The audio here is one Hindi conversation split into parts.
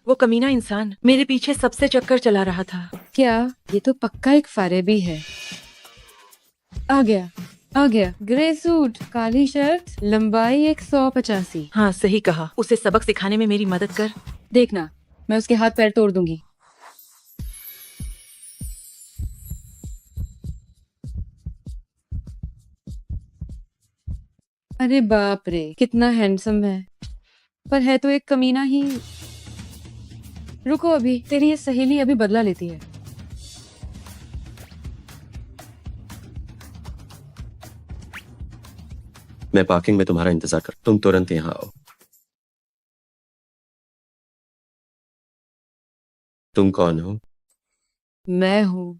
वो कमीना इंसान मेरे पीछे सबसे चक्कर चला रहा था। क्या? ये तो पक्का एक फारेबी है। आ गया, आ गया। ग्रे सूट, काली शर्ट, लंबाई 185। हाँ सही कहा। उसे सबक सिखाने में मेरी मदद कर। देखना, मैं उसके हाथ पैर तोड़ दूंगी। अरे बाप रे, कितना हैंडसम है, पर है तो एक कमीना ही। रुको, अभी तेरी ये सहेली अभी बदला लेती है। मैं पार्किंग में तुम्हारा इंतजार कर, तुम तुरंत यहाँ आओ। तुम कौन हो? मैं हूँ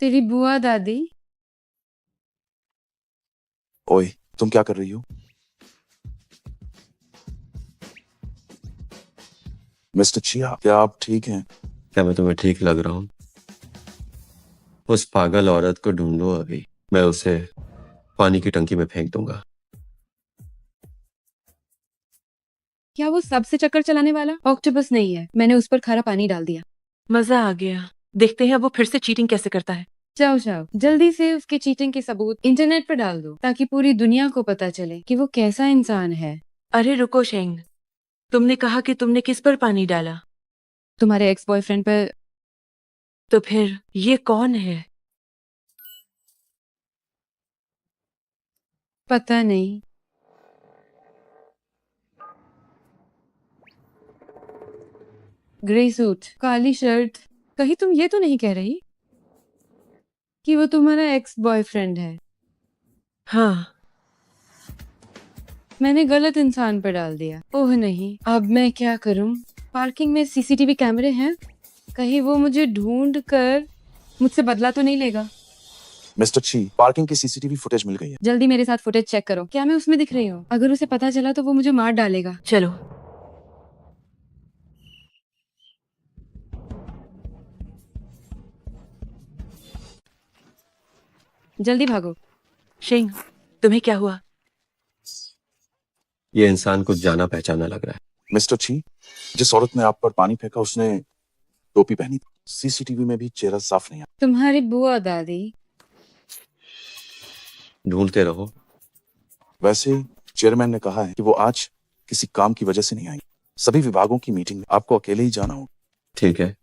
तेरी बुआ दादी। ओए, तुम क्या कर रही हो? मिस्टर चिया, क्या आप ठीक हैं? क्या मैं तुम्हें ठीक लग रहा हूँ? उस पागल औरत को ढूंढो अभी, मैं उसे पानी की टंकी में फेंक दूंगा। क्या वो सबसे चक्कर चलाने वाला ऑक्टोपस नहीं है? मैंने उस पर खारा पानी डाल दिया। मजा आ गया। देखते हैं अब वो फिर से चीटिंग कैसे करता है। जाओ जाओ, जल्दी से उसकी चीटिंग के सबूत इंटरनेट पर डाल दो, ताकि पूरी दुनिया को पता चले कि वो कैसा इंसान है। अरे रुको शेंग, तुमने कहा कि तुमने किस पर पानी डाला? तुम्हारे एक्स बॉयफ्रेंड पर। तो फिर ये कौन है? पता नहीं। ग्रे सूट, काली शर्ट। कहीं तुम ये तो नहीं कह रही कि वो तुम्हारा एक्स बॉयफ्रेंड है? हाँ। मैंने गलत इंसान पर डाल दिया। ओह नहीं, अब मैं क्या करूं? पार्किंग में सीसीटीवी कैमरे हैं, कहीं वो मुझे ढूंढ कर मुझसे बदला तो नहीं लेगा। मिस्टर ची, पार्किंग की सीसीटीवी फुटेज मिल गई है। जल्दी मेरे साथ फुटेज चेक करो। क्या मैं उसमें दिख रही हूँ? अगर उसे पता चला तो वो मुझे मार डालेगा। चलो। जल्दी भागो। शेंग, तुम्हें क्या हुआ? ये इंसान कुछ जाना पहचाना लग रहा है। मिस्टर ची, जिस औरत ने आप पर पानी फेंका उसने टोपी पहनी थी। सीसीटीवी में भी चेहरा साफ नहीं आया। तुम्हारी बुआ दादी। ढूंढते रहो। वैसे चेयरमैन ने कहा है कि वो आज किसी काम की वजह से नहीं आई। सभी विभागों की मीटिंग में आपको अकेले ही जाना होगा। ठीक है।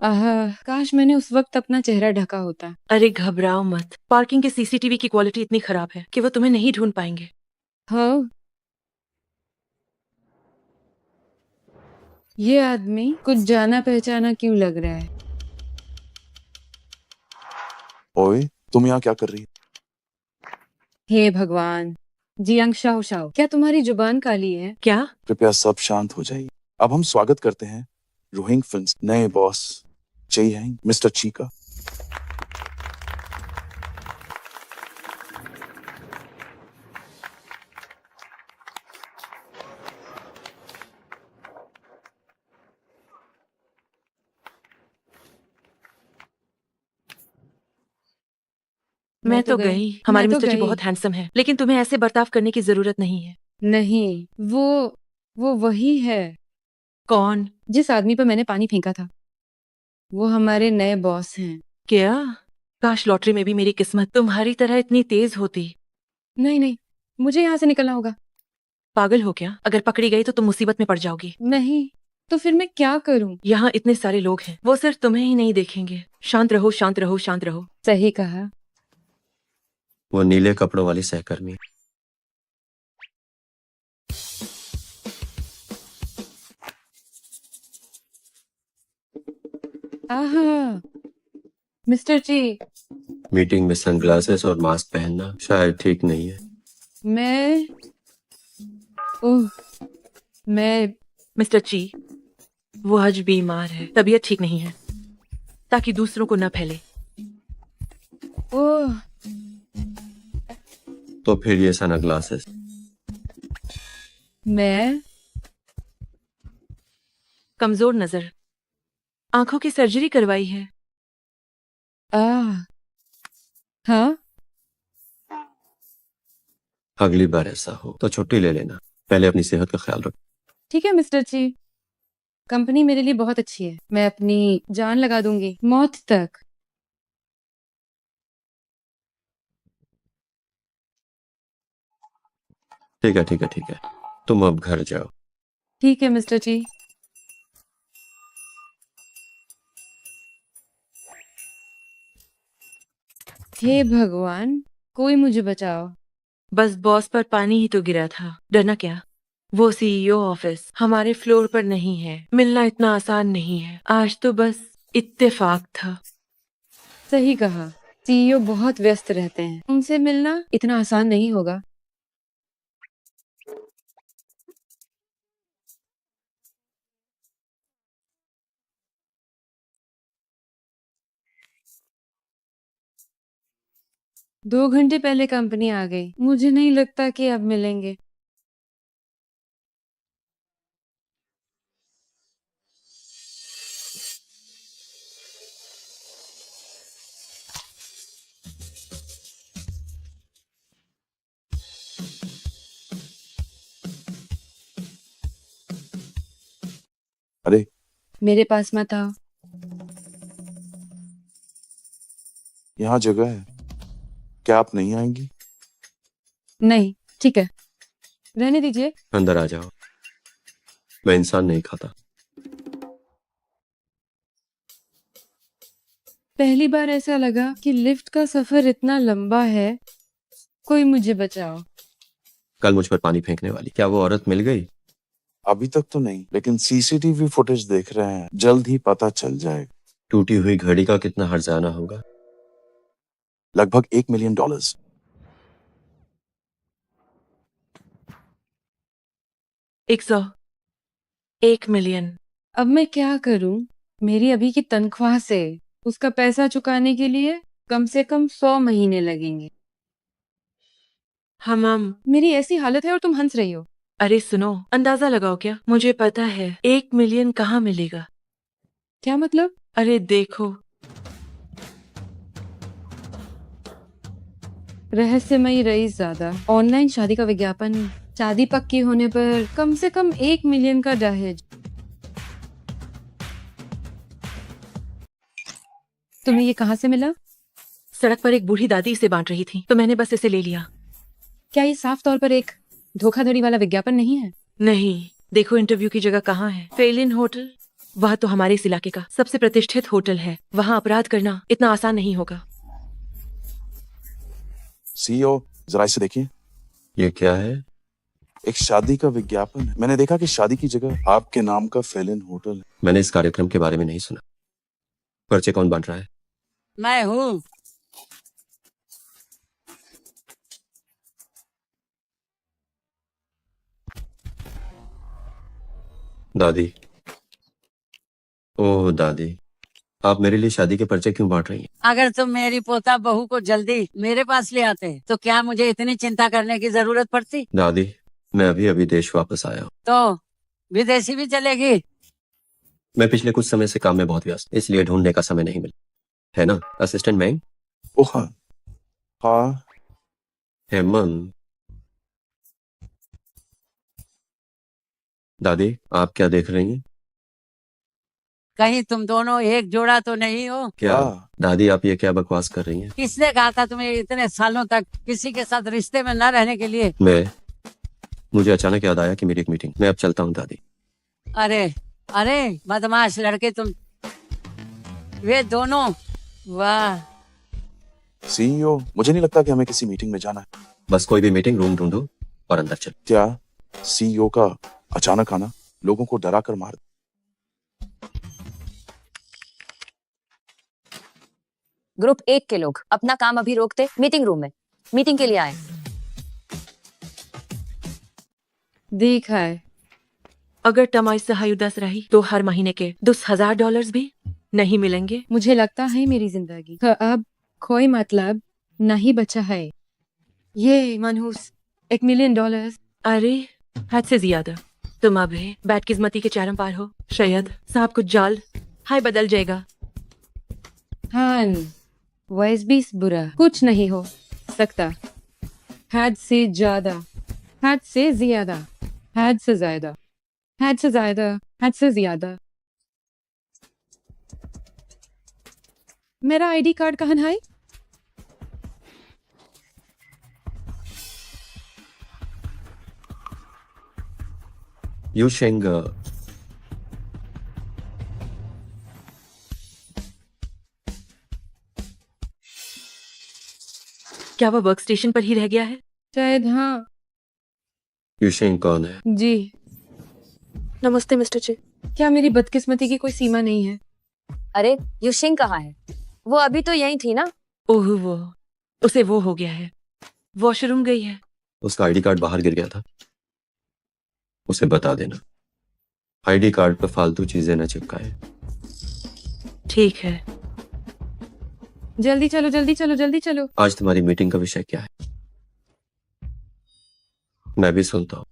आह, काश मैंने उस वक्त अपना चेहरा ढका होता। अरे घबराओ मत। पार्किंग के सीसीटीवी की क्वालिटी इतनी खराब है कि वो तुम्हें नहीं ढूंढ पाएंगे। हाँ, ये आदमी कुछ जाना पहचाना क्यों लग रहा है? ओए, तुम यहाँ क्या कर रही हो? हे भगवान, जियांग शाओ शाओ, क्या तुम्हारी जुबान काली है? क्या? कृपया सब शांत हो जाइए। अब हम स्वागत करते हैं रोहिंग फिल्म्स नए बॉस चेई हैंग, मिस्टर ची का। मैं तो गई। हमारे मैं तो मिस्टर जी गई। बहुत हैंडसम है, लेकिन तुम्हें ऐसे बर्ताव करने की जरूरत नहीं है। नहीं, वो वही है कौन? जिस आदमी पर मैंने पानी फेंका था। वो हमारे नए बॉस हैं। क्या? काश लॉटरी में भी मेरी किस्मत तुम्हारी तरह इतनी तेज होती। नहीं नहीं, मुझे यहाँ से निकलना होगा। पागल हो क्या? अगर पकड़ी गई तो तुम मुसीबत में पड़ जाओगी। नहीं, तो फिर मैं क्या करूं? यहाँ इतने सारे लोग हैं, वो सिर्फ तुम्हें ही नहीं देखेंगे। शांत रहो, शांत रहो, शांत रहो। सही कहा। वो नीले कपड़ों वाली सहकर्मी। आहा, मिस्टर जी, मीटिंग में सनग्लासेस और मास्क पहनना शायद ठीक नहीं है। मैं ओह, मैं मिस्टर ची, वो आज बीमार है, तबीयत ठीक नहीं है, ताकि दूसरों को न फैले। ओह, तो फिर ये सनग्लासेस। मैं कमजोर नजर, आंखों की सर्जरी करवाई है। आ हाँ, अगली बार ऐसा हो तो छुट्टी ले लेना। पहले अपनी सेहत का ख्याल रखो। ठीक है मिस्टर ची, कंपनी मेरे लिए बहुत अच्छी है, मैं अपनी जान लगा दूंगी, मौत तक। ठीक है ठीक है ठीक है, तुम अब घर जाओ। ठीक है मिस्टर ची। हे भगवान, कोई मुझे बचाओ। बस बॉस पर पानी ही तो गिरा था, डरना क्या। वो सीईओ ऑफिस हमारे फ्लोर पर नहीं है, मिलना इतना आसान नहीं है। आज तो बस इत्तेफाक था। सही कहा, सीईओ बहुत व्यस्त रहते हैं, उनसे मिलना इतना आसान नहीं होगा। दो घंटे पहले कंपनी आ गई, मुझे नहीं लगता कि अब मिलेंगे। अरे मेरे पास मत आओ। यहाँ जगह है, क्या आप नहीं आएंगी? नहीं, ठीक है, रहने दीजिए। अंदर आ जाओ, मैं इंसान नहीं खाता। पहली बार ऐसा लगा कि लिफ्ट का सफर इतना लंबा है। कोई मुझे बचाओ। कल मुझ पर पानी फेंकने वाली, क्या वो औरत मिल गई? अभी तक तो नहीं, लेकिन सीसीटीवी फुटेज देख रहे हैं, जल्द ही पता चल जाएगा। टूटी हुई घड़ी का कितना हर्जाना होगा? लगभग $1 मिलियन। 101 मिलियन। अब मैं क्या करूं? मेरी अभी की तनख्वाह से उसका पैसा चुकाने के लिए कम से कम 100 महीने लगेंगे। हम मेरी ऐसी हालत है और तुम हंस रही हो। अरे सुनो, अंदाजा लगाओ क्या, मुझे पता है 1 मिलियन कहाँ मिलेगा। क्या मतलब? अरे देखो, रहस्यमयी रईस ज़्यादा, ऑनलाइन शादी का विज्ञापन, शादी पक्की होने पर कम से कम 1 मिलियन का दहेज। तुम्हें ये कहाँ से मिला? सड़क पर एक बूढ़ी दादी इसे बांट रही थी, तो मैंने बस इसे ले लिया। क्या ये साफ तौर पर एक धोखाधड़ी वाला विज्ञापन नहीं है? नहीं, देखो इंटरव्यू की जगह कहाँ है। फेलिन होटल, वह तो हमारे इस इलाके का सबसे प्रतिष्ठित होटल है। वहाँ अपराध करना इतना आसान नहीं होगा। सीईओ, जरा इसे देखिए। ये क्या है? एक शादी का विज्ञापन है। मैंने देखा कि शादी की जगह आपके नाम का फेलिन होटल है। मैंने इस कार्यक्रम के बारे में नहीं सुना। पर्चे कौन बांट रहा है? मैं हूँ। दादी, ओह दादी, आप मेरे लिए शादी के पर्चे क्यों बांट रही हैं? अगर तुम मेरी पोता बहू को जल्दी मेरे पास ले आते तो क्या मुझे इतनी चिंता करने की जरूरत पड़ती? दादी, मैं अभी अभी देश वापस आया हूँ। तो विदेशी भी चलेगी? मैं पिछले कुछ समय से काम में बहुत व्यस्त, इसलिए ढूंढने का समय नहीं मिला। है ना असिस्टेंट मैंग? ओह हाँ, हाँ। हेमंत। दादी, आप क्या देख रही हैं? कहीं तुम दोनों एक जोड़ा तो नहीं हो? क्या हाँ। दादी, आप ये क्या बकवास कर रही हैं? किसने कहा था तुम्हें इतने सालों तक किसी के साथ रिश्ते में न रहने के लिए? मुझे अचानक याद आया कि मेरी एक मीटिंग, मैं अब चलता हूँ दादी। अरे अरे बदमाश लड़के तुम, वे दोनों, वाह। सीईओ, मुझे नहीं लगता कि हमें किसी मीटिंग में जाना है। बस कोई भी मीटिंग रूम ढूंढो और अंदर चलो। क्या सीईओ का अचानक आना लोगों को डरा कर मार? ग्रुप 1 के लोग अपना काम अभी रोकते मीटिंग रूम में मीटिंग के लिए आए। देखा है, अगर टमाई सहाय उदास रही तो हर महीने के $10,000 भी नहीं मिलेंगे। मुझे लगता है मेरी जिंदगी का अब कोई मतलब नहीं बचा है। ये मनहूस $1 मिलियन। अरे हद से ज्यादा। तुम अब है बैडकिस्मती के चरम पार हो। शायद साहब कुछ जाल हाय बदल जाएगा। हाँ, वैस भी बुरा कुछ नहीं हो सकता। हद से ज्यादा, हद से ज्यादा, हद से ज्यादा, हद से ज्यादा, हद से ज्यादा। मेरा आईडी कार्ड कहाँ है? यूशेंग, क्या वो वर्क स्टेशन पर ही रह गया है? शायद हाँ। यूशेंग कौन है? जी, नमस्ते मिस्टर चे। क्या मेरी बदकिस्मती की कोई सीमा नहीं है? अरे युशिंग कहाँ है? वो अभी तो यही थी ना। ओह वो, उसे वो हो गया है, वॉशरूम गई है। उसका आईडी कार्ड बाहर गिर गया था, उसे बता देना आईडी कार्ड पे फालतू चीजें न चिपकाए। ठीक है। जल्दी चलो, जल्दी चलो, जल्दी चलो। आज तुम्हारी मीटिंग का विषय क्या है? मैं भी सुनता हूँ।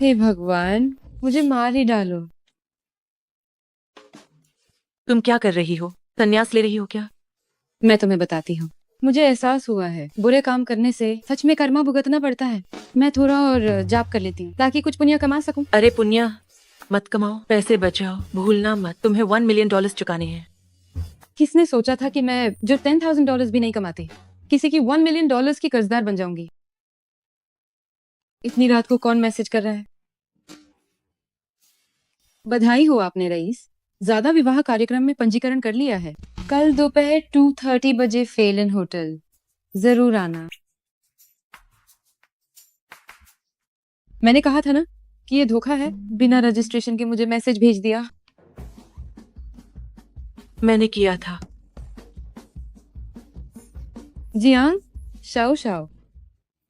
हे भगवान, मुझे मार ही डालो। तुम क्या कर रही हो? संन्यास ले रही हो क्या? मैं तुम्हें बताती हूँ। मुझे एहसास हुआ है बुरे काम करने से सच में कर्मा भुगतना पड़ता है। मैं थोड़ा और जाप कर लेती हूँ ताकि कुछ पुण्य कमा सकूं। अरे पुण्य मत कमाओ, पैसे बचाओ, भूलना मत, तुम्हें $1 मिलियन चुकाने हैं। किसने सोचा था कि मैं जो $10,000 भी नहीं कमाती, किसी की $1 मिलियन की कर्जदार बन जाऊंगी। इतनी रात को कौन मैसेज कर रहा है? बधाई हो आपने रईस, ज्यादा विवाह कार्यक्रम में पंजीकरण कर लिया है। कल दोपहर 2:30 बजे फेलन होटल जरूर आना। मैंने कहा था ना कि ये धोखा है। बिना रजिस्ट्रेशन के मुझे मैसेज भेज दिया। मैंने किया था। Jiang, Shao Shao.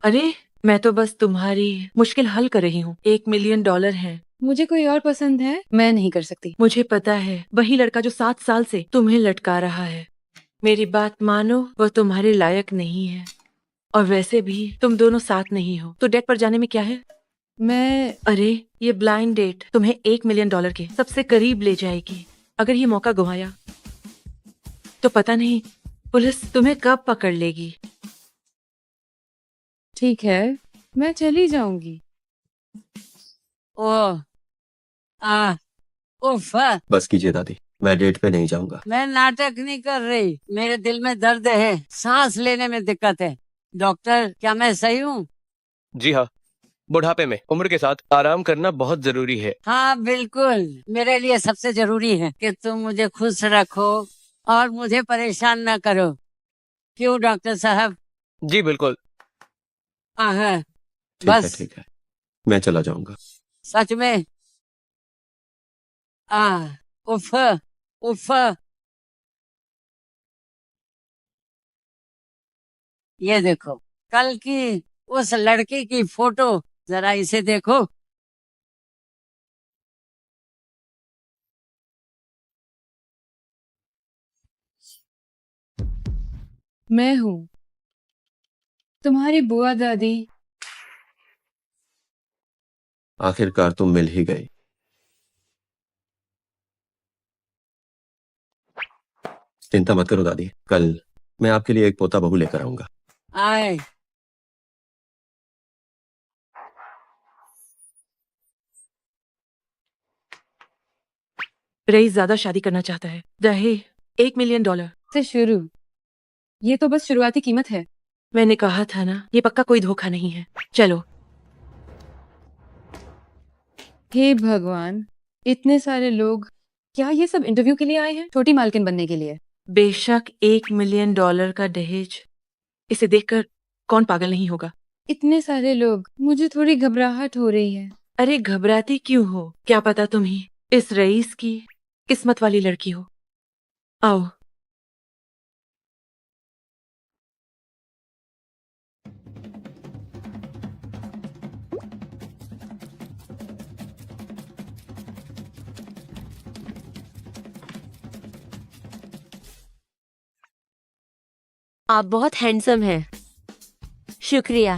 अरे मैं तो बस तुम्हारी मुश्किल हल कर रही हूँ। $1 मिलियन है। मुझे कोई और पसंद है, मैं नहीं कर सकती। मुझे पता है, वही लड़का जो 7 साल से तुम्हें लटका रहा है। मेरी बात मानो, वह तुम्हारे लायक नहीं है। और वैसे भी तुम दोनों साथ नहीं हो, तो डेट पर जाने में क्या है? मैं अरे ये ब्लाइंड डेट तुम्हें $1 मिलियन के सबसे करीब ले जाएगी। अगर ये मौका गंवाया तो पता नहीं पुलिस तुम्हें कब पकड़ लेगी। ठीक है, मैं चली जाऊंगी। ओ आ उफ, बस कीजिए दादी, मैं डेट पे नहीं जाऊंगा। मैं नाटक नहीं कर रही, मेरे दिल में दर्द है, सांस लेने में दिक्कत है। डॉक्टर, क्या मैं सही हूँ? जी हाँ, बुढ़ापे में उम्र के साथ आराम करना बहुत जरूरी है। हाँ बिल्कुल, मेरे लिए सबसे जरूरी है कि तुम मुझे खुश रखो और मुझे परेशान न करो। क्यों डॉक्टर साहब? जी बिल्कुल। हाँ ठीक है बस। ठीक है, मैं चला जाऊंगा। सच में? उफ उफ। ये देखो, कल की उस लड़की की फोटो, जरा इसे देखो। मैं हूँ तुम्हारी बुआ दादी। आखिरकार तुम मिल ही गई। चिंता मत करो दादी, कल मैं आपके लिए एक पोता बहू लेकर आऊंगा। आए। रईस ज्यादा शादी करना चाहता है। दहेज $1 मिलियन से शुरू, ये तो बस शुरुआती कीमत है। मैंने कहा था ना, ये पक्का कोई धोखा नहीं है। चलो। हे भगवान, इतने सारे लोग, क्या ये सब इंटरव्यू के लिए आए हैं? छोटी मालकिन बनने के लिए? बेशक $1 मिलियन का दहेज, इसे देखकर कौन पागल नहीं होगा? इतने सारे लोग, मुझे थोड़ी घबराहट हो रही है। अरे घबराती क्यों हो? क्या पता तुम ही इस रईस की किस्मत वाली लड़की हो। आओ। आप बहुत हैंडसम हैं। शुक्रिया।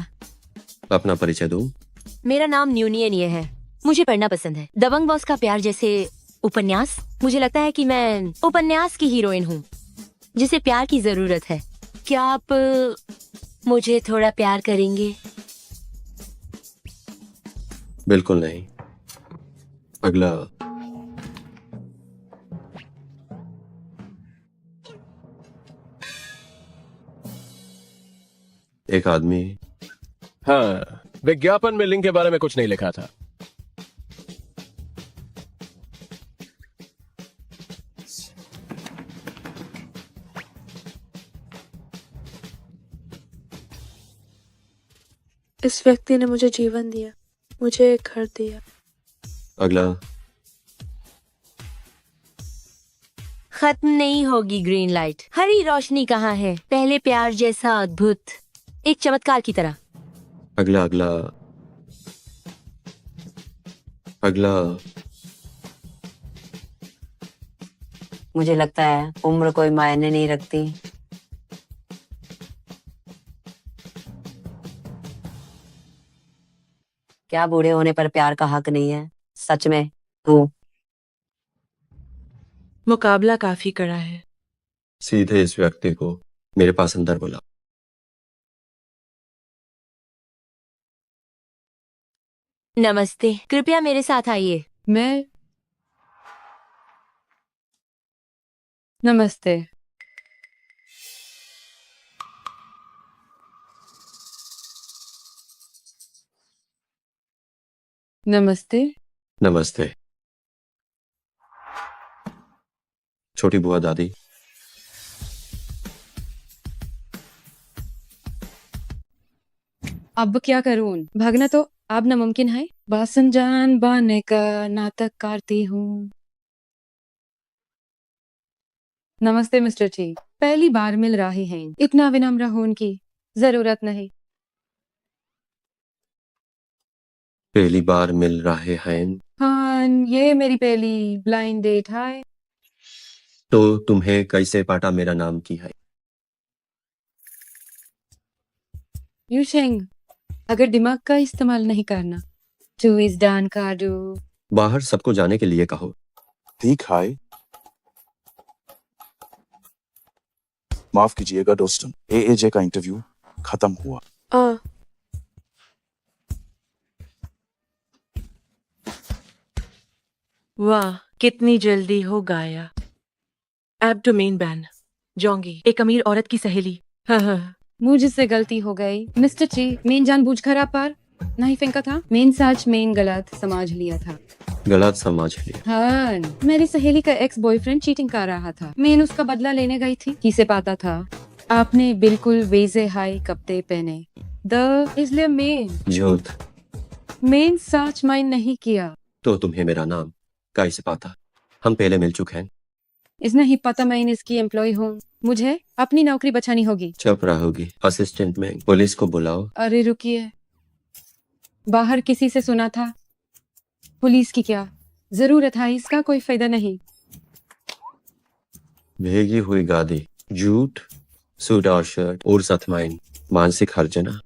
अपना परिचय दूं? मेरा नाम न्यूनियन ये है। मुझे पढ़ना पसंद है। दबंग बॉस का प्यार जैसे उपन्यास। मुझे लगता है कि मैं उपन्यास की हीरोइन हूँ जिसे प्यार की जरूरत है। क्या आप मुझे थोड़ा प्यार करेंगे? बिल्कुल नहीं। अगला एक आदमी। हाँ, विज्ञापन में लिंग के बारे में कुछ नहीं लिखा था। इस व्यक्ति ने मुझे जीवन दिया, मुझे एक घर दिया। अगला खत्म नहीं होगी ग्रीन लाइट। हरी रोशनी कहाँ है? पहले प्यार जैसा अद्भुत, एक चमत्कार की तरह। अगला अगला अगला मुझे लगता है उम्र कोई मायने नहीं रखती। क्या बूढ़े होने पर प्यार का हक नहीं है? सच में हूँ। मुकाबला काफी कड़ा है। सीधे इस व्यक्ति को मेरे पास अंदर बुला। नमस्ते, कृपया मेरे साथ आइए। मैं नमस्ते। नमस्ते। नमस्ते। छोटी बुआ दादी। अब क्या करूं? भागना तो अब नामुमकिन है। बासन जान बनने का नाटक करती हूँ। नमस्ते मिस्टर टी, पहली बार मिल रहे हैं, इतना विनम्र होने की जरूरत नहीं। पहली बार मिल रहे हैं हाँ, ये मेरी पहली ब्लाइंड डेट है। तो तुम्हें कैसे पता मेरा नाम की है? यूशेंग, अगर दिमाग का इस्तेमाल नहीं करना तो इस डान का दो। बाहर सबको जाने के लिए कहो। ठीक है। माफ कीजिएगा दोस्तन, एएजे का इंटरव्यू खत्म हुआ। वाह, कितनी जल्दी हो गाया। Abdomen ban. जोंगी, एक अमीर औरत की सहेली। हाँ। मुझसे गलती हो गई मिस्टर ची। मेन जानबूझकर आप पर नहीं फेंका था। मेन सच मेन गलत समझ लिया था। गलत समझ लिया। हाँ, मेरी सहेली का एक्स बॉयफ्रेंड चीटिंग कर रहा था। मैं उसका बदला लेने गई थी। किसे पता था आपने बिल्कुल वैसे हाई कपड़े पहने इसलिए झूठ। मेन सच माइंड नहीं किया। तो तुम्हें मेरा नाम कैसे पता? हम पहले मिल चुके हैं। इसने ही पता मैं इसकी एम्प्लॉय हूँ। मुझे अपनी नौकरी बचानी होगी। चुप रहोगी? असिस्टेंट में पुलिस को बुलाओ। अरे रुकिए, बाहर किसी से सुना था। पुलिस की क्या जरूरत है? इसका कोई फायदा नहीं। भेगी हुई गादी, झूठ, सूट और शर्ट और सतमाइन, मानसिक हर्जना,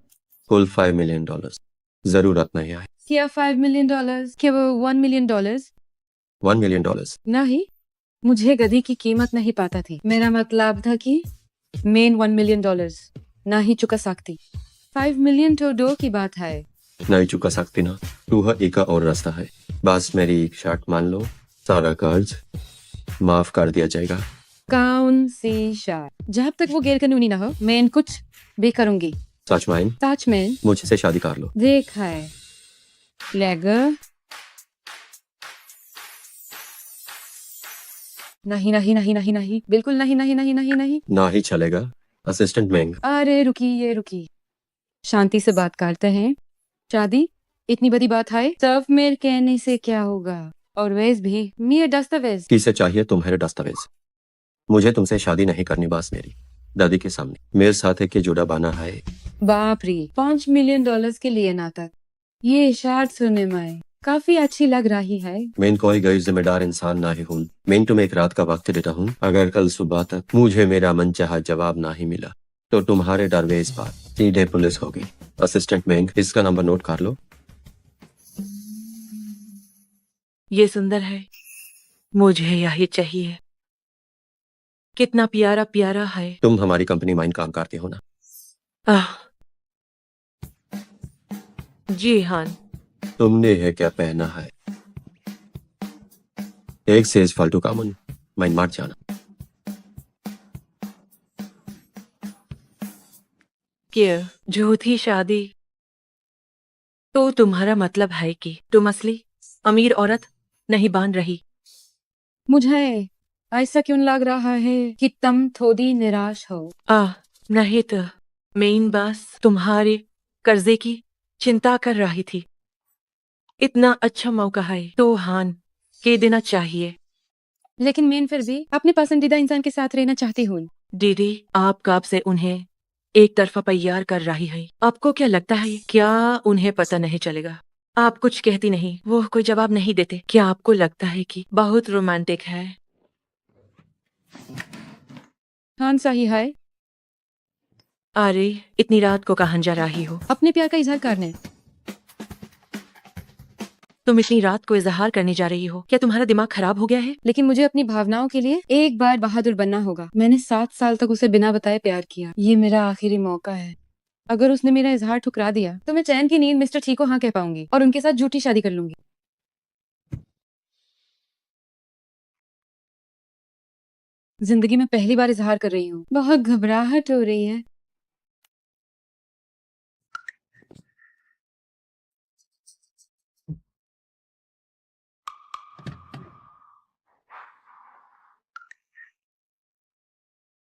कुल $5 मिलियन। जरूरत नहीं है। क्या $5 मिलियन? क्या वो $1 मिलियन? $1 मिलियन। नहीं, मुझे गधी की कीमत नहीं पता थी। मेरा मतलब था कि मेन $1 मिलियन नहीं चुका सकती। 5 मिलियन तो दो की बात है। नहीं चुका सकती ना, तू एक और रास्ता है। बस मेरी एक शर्ट मान लो, सारा कर्ज माफ कर दिया जाएगा। कौन सी शर्त? जब तक वो गैर कानूनी ना हो मैं कुछ भी करूंगी। सच माइन? सच में? मुझसे शादी कर लो। देख है लेगा। नहीं नहीं नहीं नहीं नहीं, बिल्कुल नहीं नहीं नहीं नहीं नहीं। ना ही चलेगा। असिस्टेंट मैंग। अरे रुकिए, शांति से बात करते हैं। शादी इतनी बड़ी बात है, सिर्फ मेरे कहने से क्या होगा? और वैसे भी मेरे दस्तावेज। किसे चाहिए तुम्हारे दस्तावेज? मुझे तुमसे शादी नहीं करनी, बस मेरी दादी के सामने मेरे साथ एक जुड़ा बना है। बाप रे, $5 मिलियन के लिए नाटक। ये शर्त सुनने में काफी अच्छी लग रही है। मैं कोई गैर जिम्मेदार इंसान नहीं हूँ। मैं तुम्हें एक रात का वक्त देता हूँ। अगर कल सुबह तक मुझे मेरा मनचाहा जवाब नहीं मिला तो तुम्हारे दरवेश पर सीधे पुलिस होगी। असिस्टेंट मैंग, इसका नंबर नोट कर लो। ये सुंदर है, मुझे यही चाहिए। कितना प्यारा प्यारा है। तुम हमारी कंपनी माइन काम करते हो ना? जी हाँ, तुमने है क्या पहना है? एक सेज फालतू कामन माइंड मार जाना। क्या झूठी शादी? तो तुम्हारा मतलब है कि तुम असली अमीर औरत नहीं बन रही? मुझे ऐसा क्यों लग रहा है कि तुम थोड़ी निराश हो? नहीं तो मेन बस तुम्हारे कर्जे की चिंता कर रही थी। इतना अच्छा मौका है तो हान के देना चाहिए। लेकिन मैं फिर भी अपने पसंदीदा इंसान के साथ रहना चाहती हूँ। दीदी, आप कब से उन्हें एक तरफा प्यार कर रही है? आपको क्या लगता है क्या उन्हें पता नहीं चलेगा? आप कुछ कहती नहीं, वो कोई जवाब नहीं देते। क्या आपको लगता है कि बहुत रोमांटिक है? हाँ सही है। अरे इतनी रात को कहाँ जा रही हो? अपने प्यार का इजहार करने। तुम इतनी रात को इजहार करने जा रही हो? क्या तुम्हारा दिमाग खराब हो गया है? लेकिन मुझे अपनी भावनाओं के लिए एक बार बहादुर बनना होगा। मैंने 7 साल तक उसे बिना बताए प्यार किया। ये मेरा आखिरी मौका है। अगर उसने मेरा इजहार ठुकरा दिया तो मैं चैन की नींद मिस्टर ची को हाँ कह पाऊंगी और उनके साथ झूठी शादी कर लूंगी। जिंदगी में पहली बार इजहार कर रही हूँ। बहुत घबराहट हो रही है।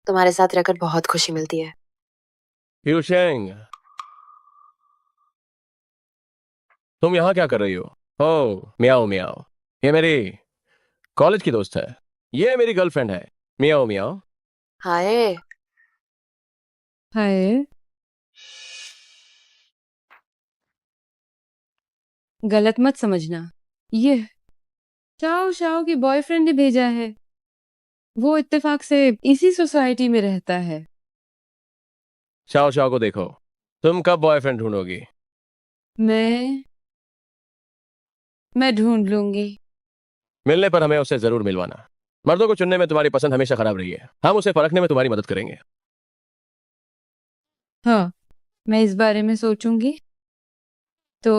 तुम्हारे साथ रहकर बहुत खुशी मिलती है। ह्यूशेंग, तुम यहाँ क्या कर रही हो? ओ मियाओ मियाओ, ये मेरी कॉलेज की दोस्त है। ये मेरी गर्लफ्रेंड है। मियाओ मियाओ। हाय। हाय। गलत मत समझना, ये शाओ शाओ की बॉयफ्रेंड ने भेजा है। वो इत्तेफाक से इसी सोसाइटी में रहता है। शाओ शाओ को देखो। तुम कब बॉयफ्रेंड ढूंढोगी? मैं ढूंढ लूंगी। मिलने पर हमें उससे जरूर मिलवाना। मर्दों को चुनने में तुम्हारी पसंद हमेशा खराब रही है। हम उसे परखने में तुम्हारी मदद करेंगे। हाँ, मैं इस बारे में सोचूंगी। तो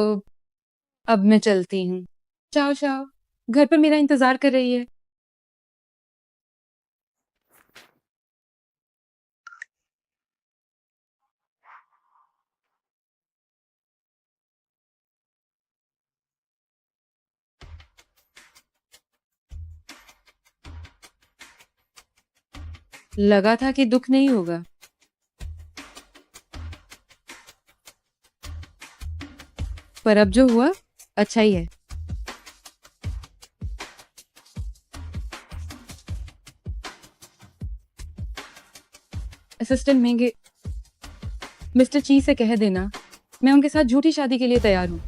अब मैं चलती हूँ। चाओ चाओ, घर पर मेरा इंतजार कर रही है। लगा था कि दुख नहीं होगा। पर अब जो हुआ अच्छा ही है। असिस्टेंट महंगे मिस्टर ची से कह देना मैं उनके साथ झूठी शादी के लिए तैयार हूँ।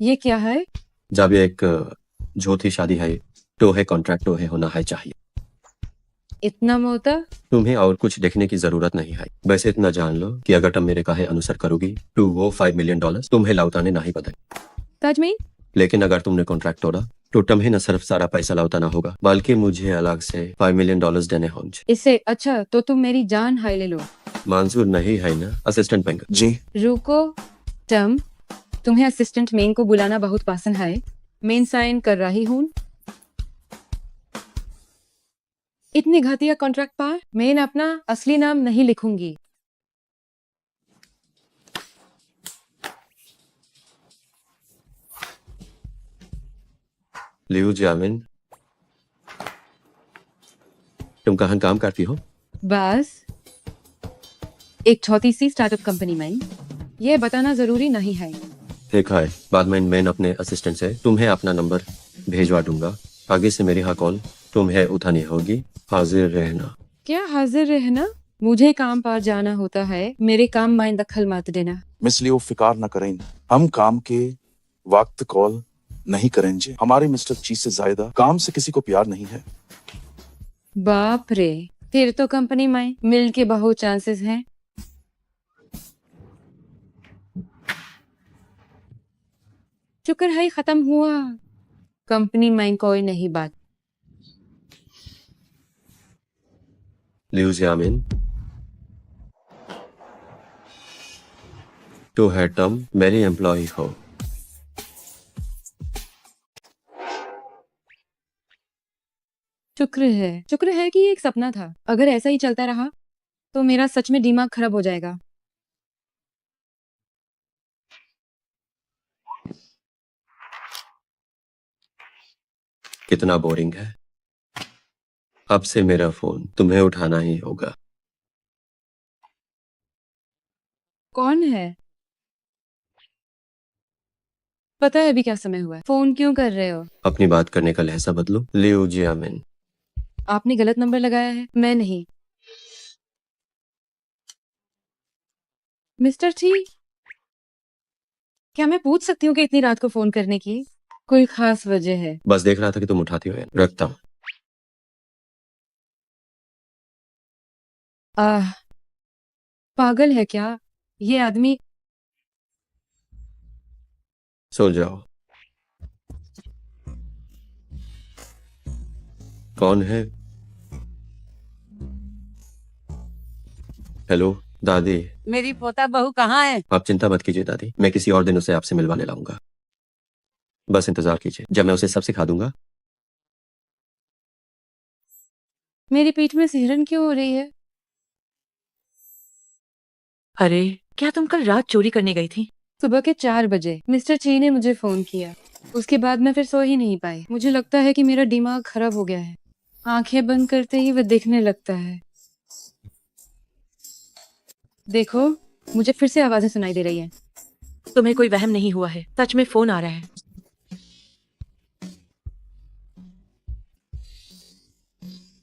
ये क्या है? जब एक झूठी शादी है तो है कॉन्ट्रैक्ट तो है होना है चाहिए। इतना मोटा? तुम्हें और कुछ देखने की जरूरत नहीं है। बस इतना जान लो कि अगर तुम मेरे कहे अनुसार करोगी तो वो $5 मिलियन तुम्हें लौटाने नहीं पड़ेगा। ताजमीन, लेकिन अगर तुमने कॉन्ट्रैक्ट तोड़ा तो तुम्हें न सिर्फ सारा पैसा लौटाना होगा बल्कि मुझे अलग से $5 मिलियन देने होंगे। इससे अच्छा तो तुम मेरी जान हाय ले लो। मंजूर नहीं है ना असिस्टेंट बैंक? जी रुको टम, तुम्हें असिस्टेंट मेन को बुलाना बहुत पसंद है। मेन साइन कर रही हूँ। इतने घटिया कॉन्ट्रैक्ट पर मैं अपना असली नाम नहीं लिखूंगी। लियू जामिन, तुम कहाँ काम करती हो? बस एक छोटी सी स्टार्टअप कंपनी में। ये बताना जरूरी नहीं है। ठीक है, बाद में मैं अपने असिस्टेंट से तुम्हें अपना नंबर भेजवा दूंगा। आगे से मेरी हाँ कॉल तुम्हें उठानी होगी। हाजिर रहना। क्या हाजिर रहना? मुझे काम पर जाना होता है। मेरे काम में दखल मत देना। मिस लियो फिकार न करें। हम काम के वक्त कॉल नहीं करेंगे। हमारे मिस्टर ची से ज्यादा काम से किसी को प्यार नहीं है। बाप रे, फिर तो कंपनी में मिल के बहुत चांसेस हैं। शुक्र है खत्म हुआ। कंपनी में कोई नहीं बात। लियू जामिन, टू है तुम मेरी एम्प्लॉय हो। शुक्र है कि ये एक सपना था। अगर ऐसा ही चलता रहा तो मेरा सच में दिमाग खराब हो जाएगा। कितना बोरिंग है। अब से मेरा फोन तुम्हें उठाना ही होगा। कौन है? पता है अभी क्या समय हुआ है? फोन क्यों कर रहे हो? अपनी बात करने का लहजा बदलो। लियो जियामिन। आपने गलत नंबर लगाया है, मैं नहीं। मिस्टर ची, क्या मैं पूछ सकती हूँ कि इतनी रात को फोन करने की कोई खास वजह है? बस देख रहा था कि तुम उठाती हो या नहीं। रखता हूँ। आह, पागल है क्या ये आदमी? सो जाओ। कौन है? हेलो दादी। मेरी पोता बहू कहाँ है? आप चिंता मत कीजिए दादी, मैं किसी और दिन उसे आपसे मिलवाने लाऊंगा। बस इंतजार कीजिए, जब मैं उसे सब सिखा दूंगा। मेरी पीठ में सिहरन क्यों हो रही है? अरे, क्या तुम कल रात चोरी करने गई थी? सुबह के 4 बजे मिस्टर ची ने मुझे फोन किया। उसके बाद मैं फिर सो ही नहीं पाई। मुझे लगता है कि मेरा दिमाग खराब हो गया है। आंखें बंद करते ही वह दिखने लगता है। देखो, मुझे फिर से आवाजें सुनाई दे रही हैं। तुम्हें कोई वहम नहीं हुआ है? सच में फोन आ रहा है।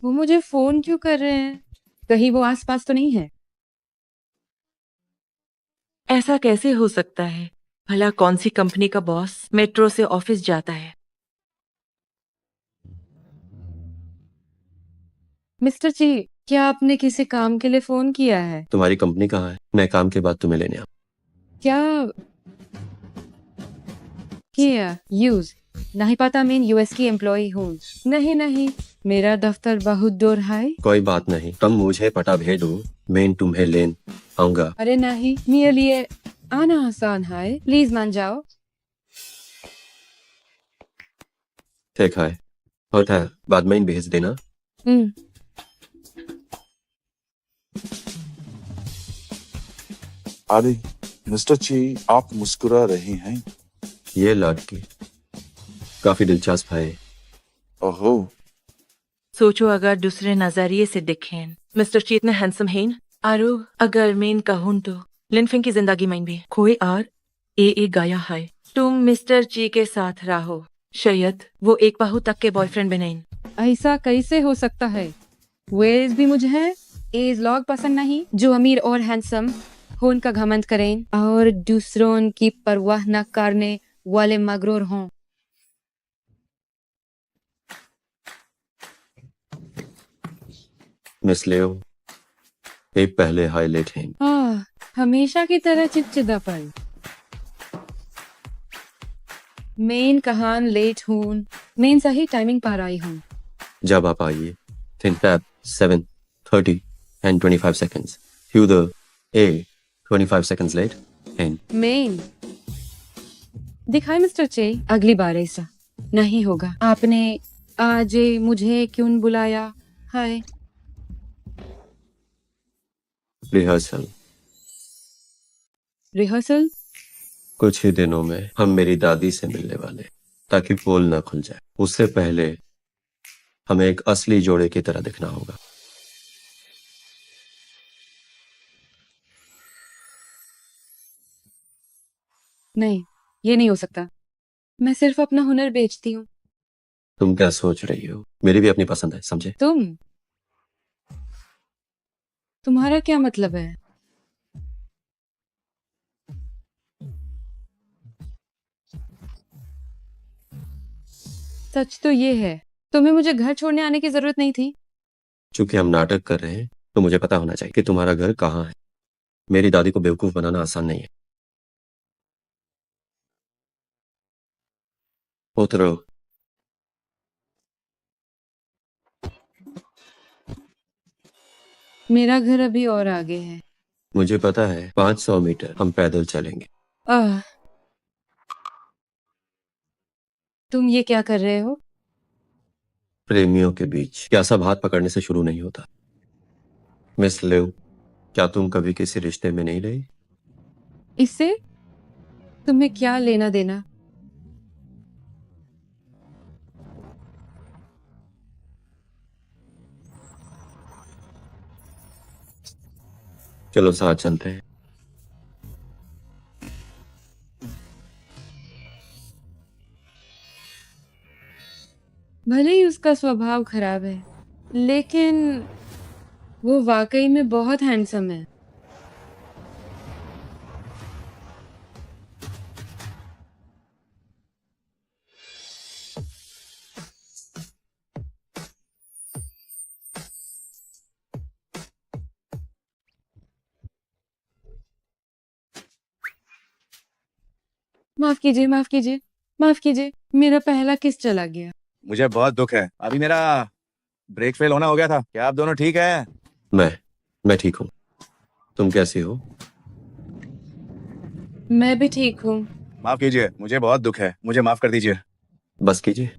वो मुझे फोन क्यों कर रहे हैं? कहीं वो आसपास तो नहीं है? ऐसा कैसे हो सकता है? भला कौन सी कंपनी का बॉस मेट्रो से ऑफिस जाता है? मिस्टर ची, क्या आपने किसी काम के लिए फोन किया है? तुम्हारी कंपनी कहाँ है? मैं काम के बाद तुम्हें लेने आऊँ। क्या किया? यूज नहीं पता, मैं यूएस की एम्प्लॉय हूँ। नहीं नहीं, मेरा दफ्तर बहुत दूर है। कोई बात नहीं, तुम मुझे पता भेजो, मैं तुम्हें लेन आऊंगा। अरे नहीं, मेरे लिए आना आसान है, प्लीज मान जाओ। ठीक है, होता है, बाद में भेज देना। हम्म, आदि, मिस्टर ची, आप मुस्कुरा रही हैं। ये लड़की काफी दिलचस्प है। ओहो, सोचो अगर दूसरे नजरिए से देखें, मिस्टर ची इतने हैंडसम हैं। आरो अगर मैं कहूँ तो लिनफिंग की जिंदगी में भी कोई और ए गाया है। तुम मिस्टर ची के साथ रहो, शायद वो एक बाहु तक के बॉयफ्रेंड बने। ऐसा कैसे हो सकता है? वेज भी मुझे है एज लॉग पसंद नहीं, जो अमीर और हैंडसम हो उनका घमंड करें और दूसरों की परवाह न करने वाले मगरूर हों। मिस लियो, एक पहले हाईलाइट है। हमेशा की तरह चिड़चिड़ापन। मेन कहान लेट हूँ, मेन सही टाइमिंग पर आई हूँ। जब आप आइए, thin tap 7:30 and 25 seconds. Hugh the A 25 seconds late and main दिखाए मिस्टर चे, अगली बार ऐसा नहीं होगा। आपने आज मुझे क्यों बुलाया है? रिहर्सल। रिहर्सल? कुछ ही दिनों में हम मेरी दादी से मिलने वाले, ताकि पोल ना खुल जाए। उससे पहले हमें एक असली जोड़े की तरह दिखना होगा। नहीं, ये नहीं हो सकता। मैं सिर्फ अपना हुनर बेचती हूँ। तुम क्या सोच रही हो? मेरी भी अपनी पसंद है, समझे? तुम्हारा क्या मतलब है? सच तो ये है, तुम्हें मुझे घर छोड़ने आने की जरूरत नहीं थी। चूंकि हम नाटक कर रहे हैं, तो मुझे पता होना चाहिए कि तुम्हारा घर कहाँ है। मेरी दादी को बेवकूफ बनाना आसान नहीं है। उतरो। मेरा घर अभी और आगे है। मुझे पता है 500 मीटर हम पैदल चलेंगे। आह, तुम ये क्या कर रहे हो? प्रेमियों के बीच क्या सब हाथ पकड़ने से शुरू नहीं होता? मिस लिव, क्या तुम कभी किसी रिश्ते में नहीं रही? इससे तुम्हें क्या लेना देना? चलो साथ चलते हैं। भले ही उसका स्वभाव खराब है, लेकिन वो वाकई में बहुत हैंडसम है। माफ कीजिए, माफ कीजिए, माफ कीजिए, मेरा पहला किस चला गया। मुझे बहुत दुख है, अभी मेरा ब्रेक फेल होना हो गया था। क्या आप दोनों ठीक है? मैं ठीक हूँ। तुम कैसी हो? मैं भी ठीक हूँ। माफ कीजिए, मुझे बहुत दुख है, मुझे माफ कर दीजिए। बस कीजिए।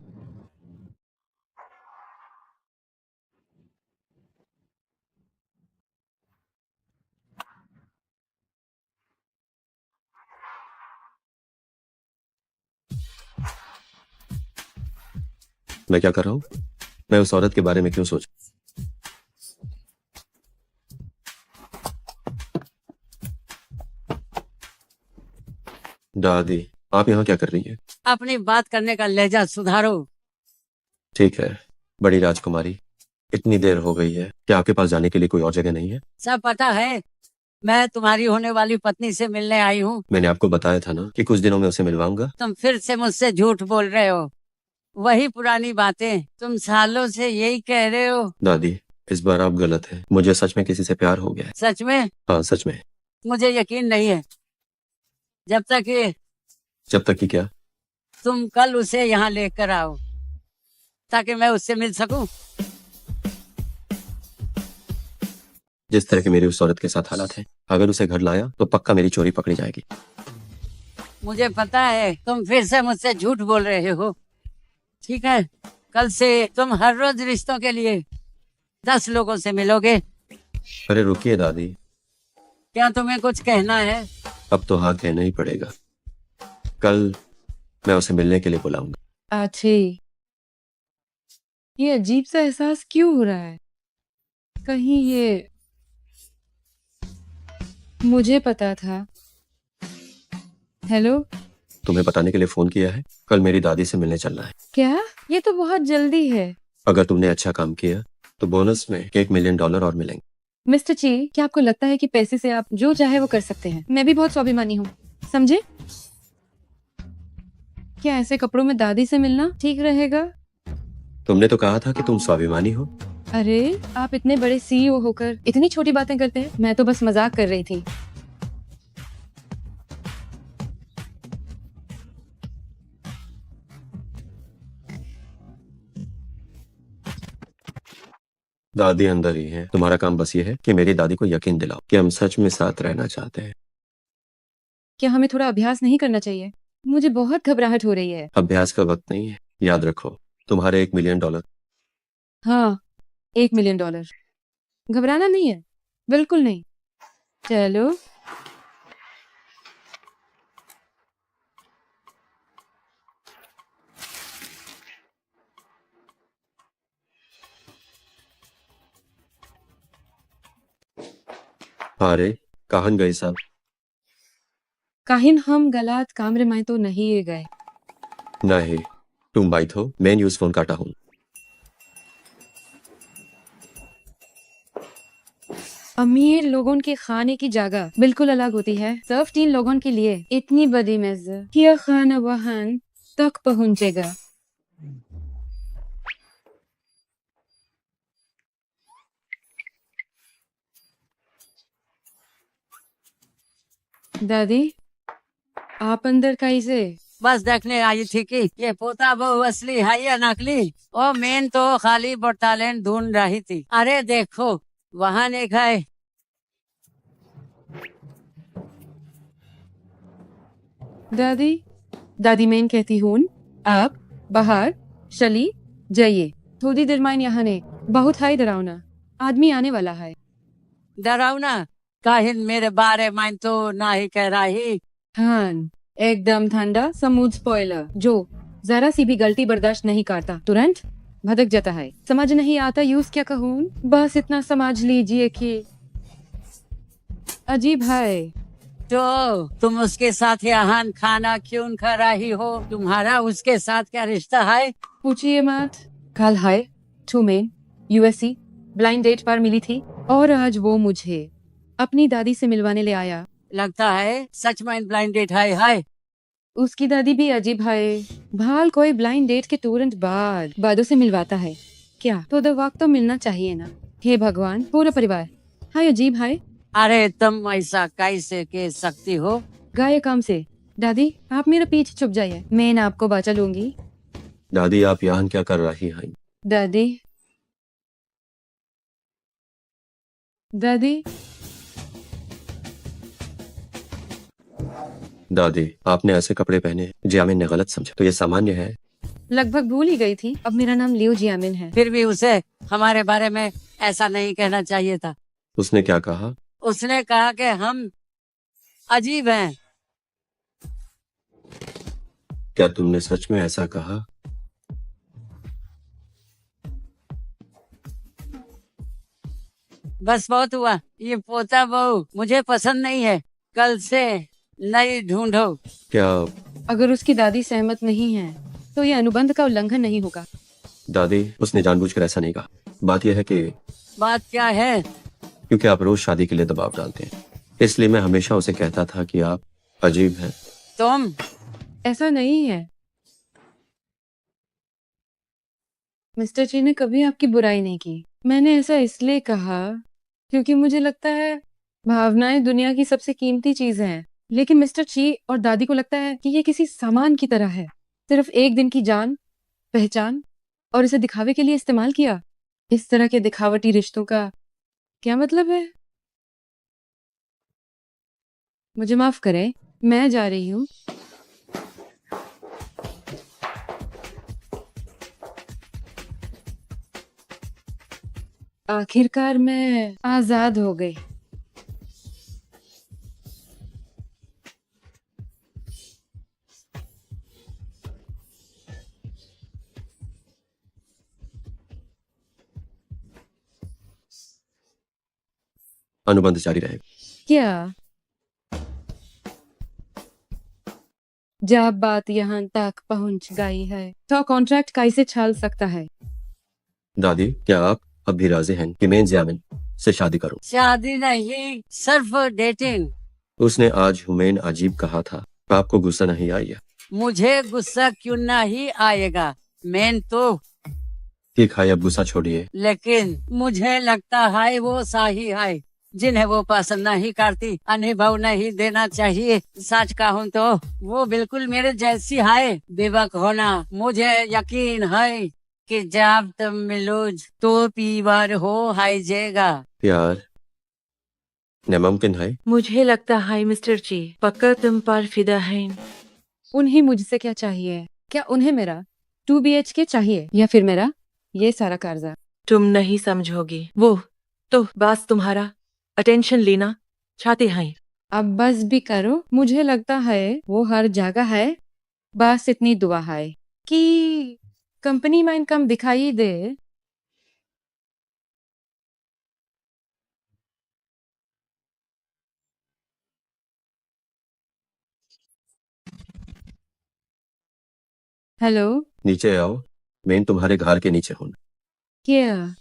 मैं क्या कर रहा हूँ? मैं उस औरत के बारे में क्यों सोच? दादी, आप यहाँ क्या कर रही है? अपनी बात करने का लहजा सुधारो। ठीक है बड़ी राजकुमारी, इतनी देर हो गई है, क्या आपके पास जाने के लिए कोई और जगह नहीं है? सब पता है, मैं तुम्हारी होने वाली पत्नी से मिलने आई हूँ। मैंने आपको बताया था ना कि कुछ दिनों में उसे मिलवाऊंगा। तुम फिर से मुझसे झूठ बोल रहे हो, वही पुरानी बातें, तुम सालों से यही कह रहे हो। दादी, इस बार आप गलत हैं, मुझे सच में किसी से प्यार हो गया है। सच में? हाँ सच में। मुझे यकीन नहीं है, जब तक कि जब तक कि क्या? तुम कल उसे यहाँ लेकर आओ, ताकि मैं उससे मिल सकूं। जिस तरह के मेरी उस औरत के साथ हालात हैं, अगर उसे घर लाया तो पक्का मेरी चोरी पकड़ी जाएगी। मुझे पता है तुम फिर से मुझसे झूठ बोल रहे हो। ठीक है, कल से तुम हर रोज रिश्तों के लिए 10 लोगों से मिलोगे। अरे रुकिए दादी। क्या तुम्हें कुछ कहना है? अब तो हाँ कहना ही पड़ेगा। कल मैं उसे मिलने के लिए बुलाऊंगा। आछी, ये अजीब सा एहसास क्यों हो रहा है? कहीं ये मुझे पता था। हेलो, तुम्हें बताने के लिए फोन किया है, कल मेरी दादी से मिलने चलना है। क्या? ये तो बहुत जल्दी है। अगर तुमने अच्छा काम किया तो बोनस में $1 मिलियन और मिलेंगे। मिस्टर ची, क्या आपको लगता है कि पैसे से आप जो चाहे वो कर सकते हैं? मैं भी बहुत स्वाभिमानी हूँ, समझे? क्या ऐसे कपड़ों में दादी से मिलना ठीक रहेगा? तुमने तो कहा था कि तुम स्वाभिमानी हो। अरे, आप इतने बड़े सीईओ होकर इतनी छोटी बातें करते हैं। मैं तो बस मजाक कर रही थी। दादी अंदर ही है, तुम्हारा काम बस ये है कि मेरी दादी को यकीन दिलाओ कि हम सच में साथ रहना चाहते हैं। क्या हमें थोड़ा अभ्यास नहीं करना चाहिए? मुझे बहुत घबराहट हो रही है। अभ्यास का वक्त नहीं है, याद रखो तुम्हारे $1 मिलियन। हाँ, $1 मिलियन। घबराना नहीं है, बिल्कुल नहीं। चलो। अरे कहां गए साहब? काहिन हम गलत कामरे में तो नहीं ये गए। नहीं, तुम बाइट हो, मैं न्यूज फोन काटा हूँ। अमीर लोगों के खाने की जगह बिल्कुल अलग होती है। सिर्फ 3 लोगों के लिए इतनी बड़ी मेज, क्या खाना वहां तक पहुंचेगा? दादी, आप अंदर कैसे? बस देखने आई थी कि ये पोता बहू असली है या नकली। ओ मेन तो खाली बटालेंट ढूंढ रही थी। अरे देखो, वहाँ एक है। दादी दादी मैं कहती हूँ आप बाहर चली जाइए थोड़ी देर में यहाँ ने बहुत हाई डरावना आदमी आने वाला है। डरावना काहिन मेरे बारे में तो ना ही कह रही। हाँ एकदम ठंडा समूद स्पॉइलर जो जरा सी भी गलती बर्दाश्त नहीं करता तुरंत भटक जाता है। समझ नहीं आता यूज क्या कहूँ बस इतना समझ लीजिए कि अजीब है। तो तुम उसके साथ यहाँ खाना क्यों खा रही हो? तुम्हारा उसके साथ क्या रिश्ता है? पूछिए मत। कल है 2 मई यूएससी ब्लाइंड डेट पर मिली थी और आज वो मुझे अपनी दादी से मिलवाने ले आया। लगता है सच में ब्लाइंड डेट है। उसकी दादी भी अजीब है। भाल कोई ब्लाइंड डेट के तुरंत बाद बादों से मिलवाता है क्या? तो दो वक्त तो मिलना चाहिए ना। हे भगवान पूरा परिवार हाय अजीब है। अरे तुम ऐसा कैसे कह सकती हो? गाय काम से दादी आप मेरा पीछे छुप जाइए मैं ना आपको बचा लूंगी। दादी आप यहाँ क्या कर रही हैं? दादी दादी दादी आपने ऐसे कपड़े पहने जियामिन ने गलत समझा तो ये सामान्य है। लगभग भूल ही गई थी अब मेरा नाम लियो जियामिन है। फिर भी उसे हमारे बारे में ऐसा नहीं कहना चाहिए था। उसने क्या कहा? उसने कहा कि हम अजीब हैं। क्या तुमने सच में ऐसा कहा? बस बहुत हुआ। ये पोता बहू मुझे पसंद नहीं है। कल से नई ढूंढो। क्या अगर उसकी दादी सहमत नहीं है तो ये अनुबंध का उल्लंघन नहीं होगा। दादी उसने जानबूझकर ऐसा नहीं कहा। बात यह है कि बात क्या है? क्योंकि आप रोज शादी के लिए दबाव डालते हैं इसलिए मैं हमेशा उसे कहता था कि आप अजीब हैं। तुम ऐसा नहीं है। मिस्टर ची ने कभी आपकी बुराई नहीं की। मैंने ऐसा इसलिए कहा क्योंकि मुझे लगता है भावनाएं दुनिया की सबसे कीमती चीज हैं। लेकिन मिस्टर ची और दादी को लगता है कि ये किसी सामान की तरह है सिर्फ एक दिन की जान पहचान और इसे दिखावे के लिए इस्तेमाल किया। इस तरह के दिखावटी रिश्तों का क्या मतलब है? मुझे माफ करें मैं जा रही हूँ। आखिरकार मैं आजाद हो गई। अनुबंध जारी रहेगा। क्या जब बात यहाँ तक पहुंच गई है तो कॉन्ट्रैक्ट कैसे छल सकता है? दादी क्या आप अब भी राजी हैं कि मैं जियामिन से शादी करूं? शादी नहीं सिर्फ डेटिंग। उसने आज हुमैन अजीब कहा था। आपको गुस्सा नहीं आया? मुझे गुस्सा क्यों नहीं आएगा? मैं तो ठीक है अब गुस्सा छोड़िए। लेकिन मुझे लगता है वो सही है। जिन्हें वो पसंद नहीं करती अनुभव नहीं देना चाहिए। सच कहूँ तो वो बिल्कुल मेरे जैसी है। बेवक होना। मुझे यकीन है कि जब तुम मिलो तो पीवर हो जाएगा। प्यार नामुमकिन है। मुझे लगता है मिस्टर ची पक्का तुम पर फिदा है। उन्हें मुझसे क्या चाहिए? क्या उन्हें मेरा 2 BHK चाहिए या फिर मेरा ये सारा कर्जा? तुम नहीं समझोगी। वो तो बस तुम्हारा अटेंशन लेना चाहते हैं। अब बस भी करो। मुझे लगता है वो हर जगह है। बस इतनी दुआ है कि कंपनी में इनकम दिखाई दे। हेलो नीचे आओ। मैं तुम्हारे घर के नीचे हूँ। क्या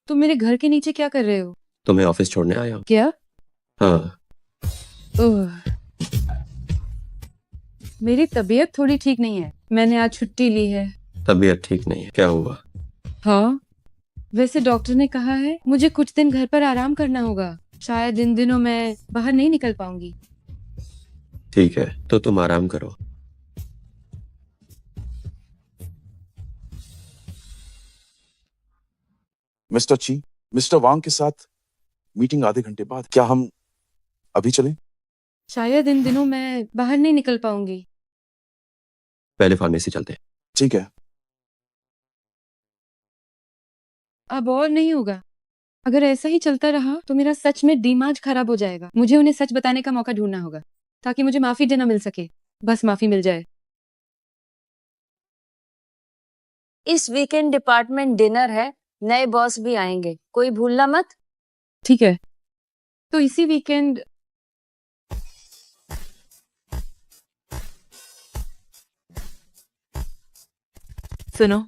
तुम मेरे घर के नीचे क्या कर रहे हो? तुम्हें ऑफिस छोड़ने आया हूँ। क्या? हाँ ओह मेरी तबीयत थोड़ी ठीक नहीं है। मैंने आज छुट्टी ली है। तबीयत ठीक नहीं है? क्या हुआ? हाँ वैसे डॉक्टर ने कहा है मुझे कुछ दिन घर पर आराम करना होगा। शायद इन दिनों मैं बाहर नहीं निकल पाऊंगी। ठीक है तो तुम आराम करो। मिस्टर ची, मिस्टर वांग के साथ मीटिंग आधे घंटे बाद। क्या हम अभी चलें? शायद इन दिनों मैं बाहर नहीं निकल पाऊंगी। पहले फार्मेसी चलते हैं। ठीक है। अब और नहीं होगा। अगर ऐसा ही चलता रहा तो मेरा सच में दिमाग खराब हो जाएगा। मुझे उन्हें सच बताने का मौका ढूंढना होगा ताकि मुझे माफी देना मिल सके। बस माफी मिल जाए। इस वीकेंड डिपार्टमेंट डिनर है, नए बॉस भी आएंगे, कोई भूलना मत। ठीक है, तो इसी वीकेंड सुनो,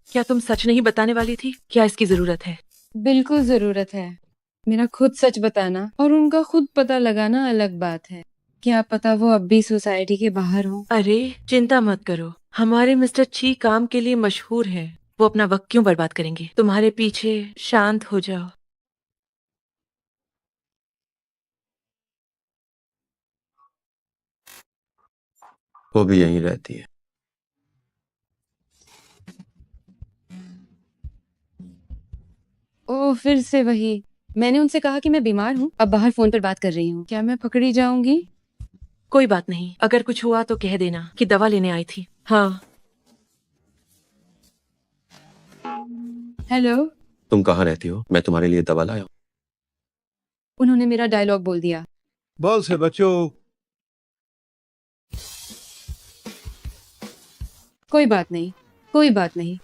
क्या तुम सच नहीं बताने वाली थी? क्या इसकी जरूरत है? बिल्कुल जरूरत है। मेरा खुद सच बताना और उनका खुद पता लगाना अलग बात है। क्या पता वो अब भी सोसाइटी के बाहर हो। अरे चिंता मत करो, हमारे मिस्टर ची काम के लिए मशहूर हैं। वो अपना वक्त क्यों बर्बाद करेंगे तुम्हारे पीछे? शांत हो जाओ। वो भी यहीं रहती है। ओह, फिर से वही। मैंने उनसे कहा कि मैं बीमार हूँ, अब बाहर फोन पर बात कर रही हूँ। क्या मैं पकड़ी जाऊंगी? कोई बात नहीं, अगर कुछ हुआ तो कह देना कि दवा लेने आई थी। हाँ। हेलो। तुम कहाँ रहती हो? मैं तुम्हारे लिए दवा लाया हूँ। उन्होंने मेरा डायलॉग बोल दिया। बॉल से बचो। कोई बात नहीं, कोई बात नहीं।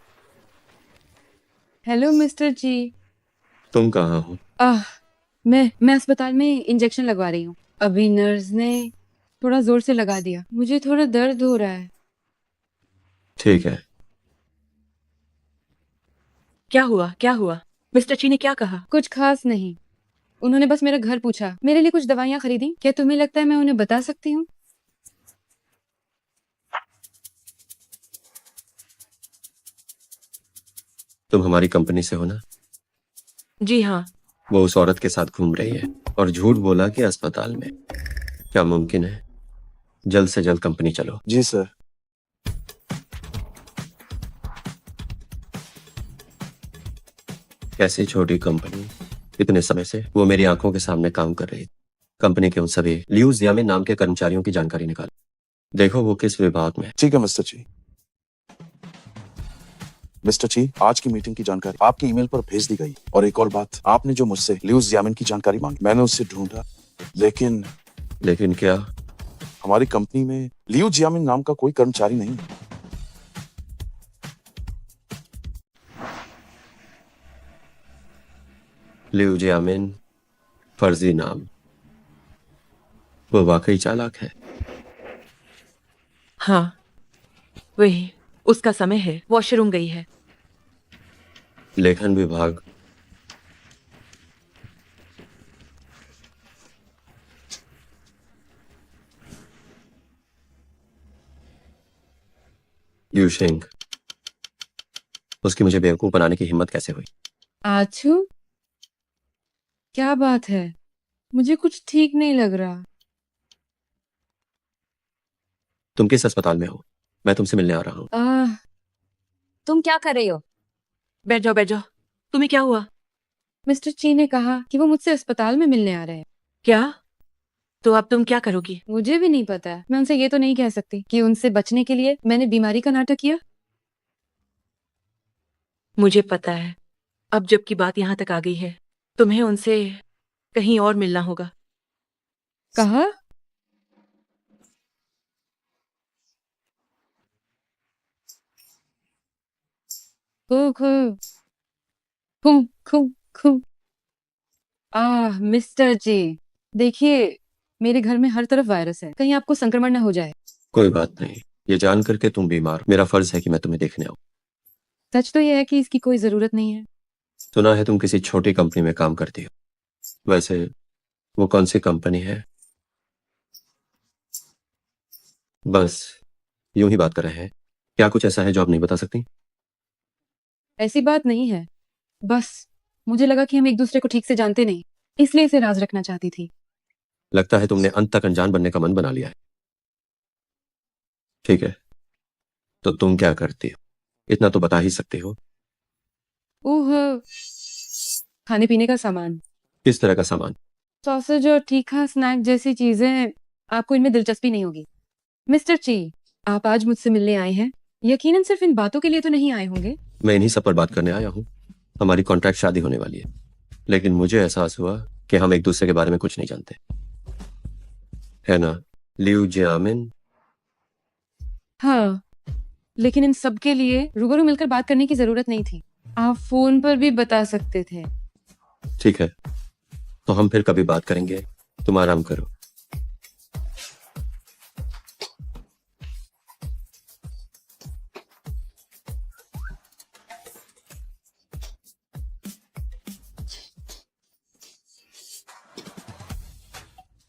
हेलो मिस्टर जी। तुम कहाँ हो? मैं अस्पताल में इंजेक्शन लगवा रही हूँ। अभी नर्स ने थोड़ा जोर से लगा दिया, मुझे थोड़ा दर्द हो रहा है। ठीक है। क्या हुआ? क्या हुआ? मिस्टर ची ने क्या कहा? कुछ खास नहीं, उन्होंने बस मेरा घर पूछा, मेरे लिए कुछ दवाइयाँ खरीदी। क्या तुम्हें लगता है मैं उन्हें बता सकती हूँ? तुम हमारी कंपनी से हो ना? जी हाँ। वो उस औरत के साथ घूम रही है और झूठ बोला कि अस्पताल में। क्या मुमकिन है? जल्द से जल्द कंपनी चलो। जी सर। कैसी छोटी कंपनी, इतने समय से वो मेरी आंखों के सामने काम कर रही। कंपनी के उन सभी लियू जियामिन नाम के कर्मचारियों की जानकारी निकाल। देखो वो किस विभाग में। ठीक है मिस्टर ची। मिस्टर ची, आज की मीटिंग की जानकारी आपके ईमेल पर भेज दी गई। और एक और बात, आपने जो मुझसे लियू जियामिन की जानकारी मांगी, मैंने उससे ढूंढा, लेकिन क्या? हमारी कंपनी में लियू जियामिन नाम का कोई कर्मचारी नहीं है। लियू जियामिन फर्जी नाम। वो वाकई चालाक है। हाँ वही, उसका समय है, वॉशरूम गई है। लेखन विभाग। यूशिंग, उसकी मुझे बेवकूफ बनाने की हिम्मत कैसे हुई? आछू, क्या बात है? मुझे कुछ ठीक नहीं लग रहा। तुम किस अस्पताल में हो? मैं तुमसे मिलने आ रहा हूँ। तुम क्या कर रही हो? बैठ जाओ बैठ जाओ। तुम्हें क्या हुआ? मिस्टर ची ने कहा कि वो मुझसे अस्पताल में मिलने आ रहे हैं। क्या? तो अब तुम क्या करोगी? मुझे भी नहीं पता। मैं उनसे ये तो नहीं कह सकती कि उनसे बचने के लिए मैंने बीमारी का नाटक किया। मुझे पता है, अब जबकि बात यहाँ तक आ गई है, तुम्हें उनसे कहीं और मिलना होगा। कहा? खू खू खू खू खू। मिस्टर जी, देखिए मेरे घर में हर तरफ वायरस है, कहीं आपको संक्रमण न हो जाए। कोई बात नहीं, ये जान करके तुम बीमार, मेरा फर्ज है कि मैं तुम्हें देखने आऊं। सच तो यह है कि इसकी कोई जरूरत नहीं है। सुना है तुम किसी छोटी कंपनी में काम करती हो। वैसे वो कौन सी कंपनी है? बस यूं ही बात कर रहे हैं। क्या कुछ ऐसा है जो आप नहीं बता सकती? ऐसी बात नहीं है, बस मुझे लगा कि हम एक दूसरे को ठीक से जानते नहीं, इसलिए इसे राज रखना चाहती थी। लगता है तुमने अंत तक अनजान बनने का मन बना लिया है। ठीक है, तो तुम क्या करती हो? इतना तो बता ही सकती हो। ओह, खाने पीने का सामान। किस तरह का सामान? सॉसेज और तीखा स्नैक जैसी चीजें, आपको इनमें दिलचस्पी नहीं होगी। मिस्टर ची, आप आज मुझसे मिलने आए हैं, यकीनन सिर्फ इन बातों के लिए तो नहीं आए होंगे। मैं इन्हीं सब पर बात करने आया हूँ। हमारी कॉन्ट्रैक्ट शादी होने वाली है, लेकिन मुझे एहसास हुआ कि हम एक दूसरे के बारे में कुछ नहीं जानते, है ना लिू जियामिन? हाँ, लेकिन इन सब के लिए रूबरू मिलकर बात करने की जरूरत नहीं थी। आप फोन पर भी बता सकते थे। ठीक है, तो हम फिर कभी बात करेंगे। तुम आराम करो।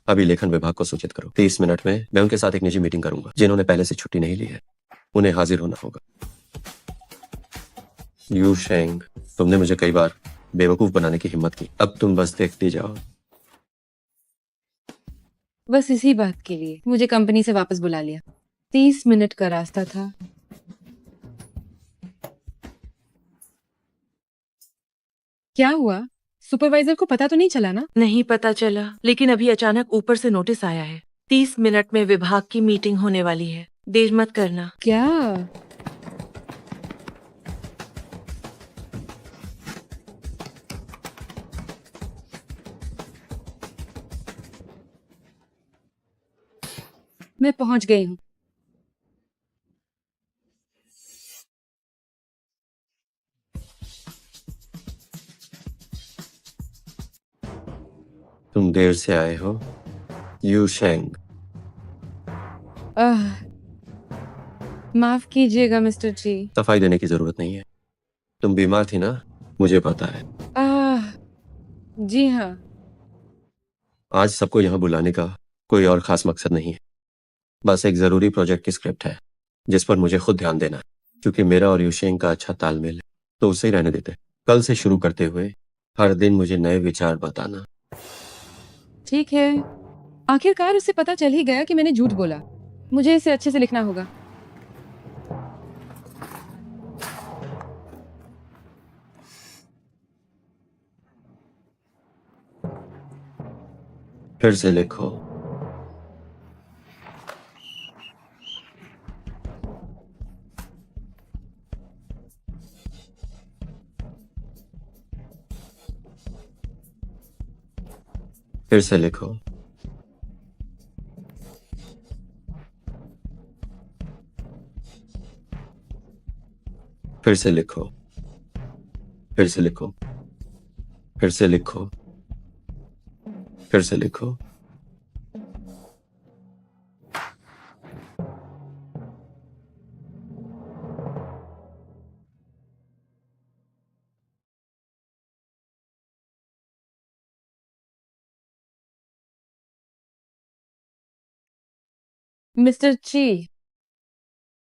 अभी लेखन विभाग को सूचित करो। 30 मिनट में मैं उनके साथ एक निजी मीटिंग करूंगा। जिन्होंने पहले से छुट्टी नहीं ली है, उन्हें हाजिर होना होगा। यू शेंग, तुमने मुझे कई बार बेवकूफ बनाने की हिम्मत की, अब तुम बस देखती जाओ। बस इसी बात के लिए मुझे कंपनी से वापस बुला लिया। 30 मिनट का रास्ता था। क्या हुआ? सुपरवाइजर को पता तो नहीं चला ना? नहीं पता चला, लेकिन अभी अचानक ऊपर से नोटिस आया है 30 मिनट में विभाग की मीटिंग होने वाली है, देर मत करना। क्या? मैं पहुंच गई हूँ। तुम देर से आए हो यू शेंग। आह, माफ कीजिएगा मिस्टर जी। सफाई देने की जरूरत नहीं है। तुम बीमार थी ना, मुझे पता है। आह, जी हाँ। आज सबको यहाँ बुलाने का कोई और खास मकसद नहीं है। बस एक जरूरी प्रोजेक्ट की स्क्रिप्ट है जिस पर मुझे खुद ध्यान देना है। क्योंकि मेरा और यूशेंग का अच्छा तालमेल है, तो उसे ही रहने देते। कल से शुरू करते हुए हर दिन मुझे नए विचार बताना। ठीक है। आखिरकार उसे पता चल ही गया कि मैंने झूठ बोला। मुझे इसे अच्छे से लिखना होगा। फिर से लिखो। फिर से लिखो। फिर से लिखो। फिर से लिखो। फिर से लिखो। फिर से लिखो। मिस्टर ची,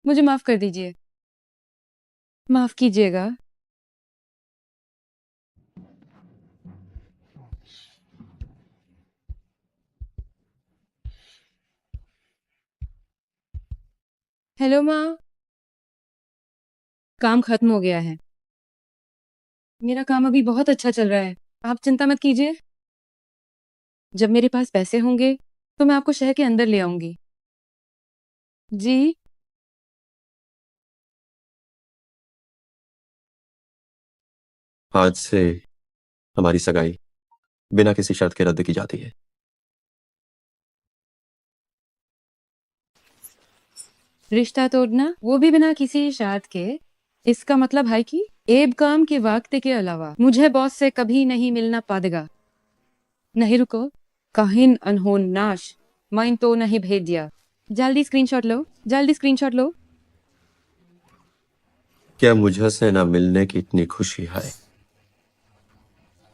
मुझे माफ कर दीजिए। माफ कीजिएगा। हेलो माँ। काम खत्म हो गया है। मेरा काम अभी बहुत अच्छा चल रहा है, आप चिंता मत कीजिए। जब मेरे पास पैसे होंगे तो मैं आपको शहर के अंदर ले आऊंगी। जी। आज से हमारी सगाई बिना किसी शर्त के रद्द की जाती है। रिश्ता तोड़ना, वो भी बिना किसी शर्त के। इसका मतलब है कि एब काम के वक्त के अलावा मुझे बॉस से कभी नहीं मिलना पड़ेगा। नहीं रुको, काहिन अनहोन नाश, माइन तो नहीं भेज दिया। जल्दी स्क्रीनशॉट लो, जल्दी स्क्रीनशॉट लो। क्या मुझसे ना मिलने की इतनी खुशी है?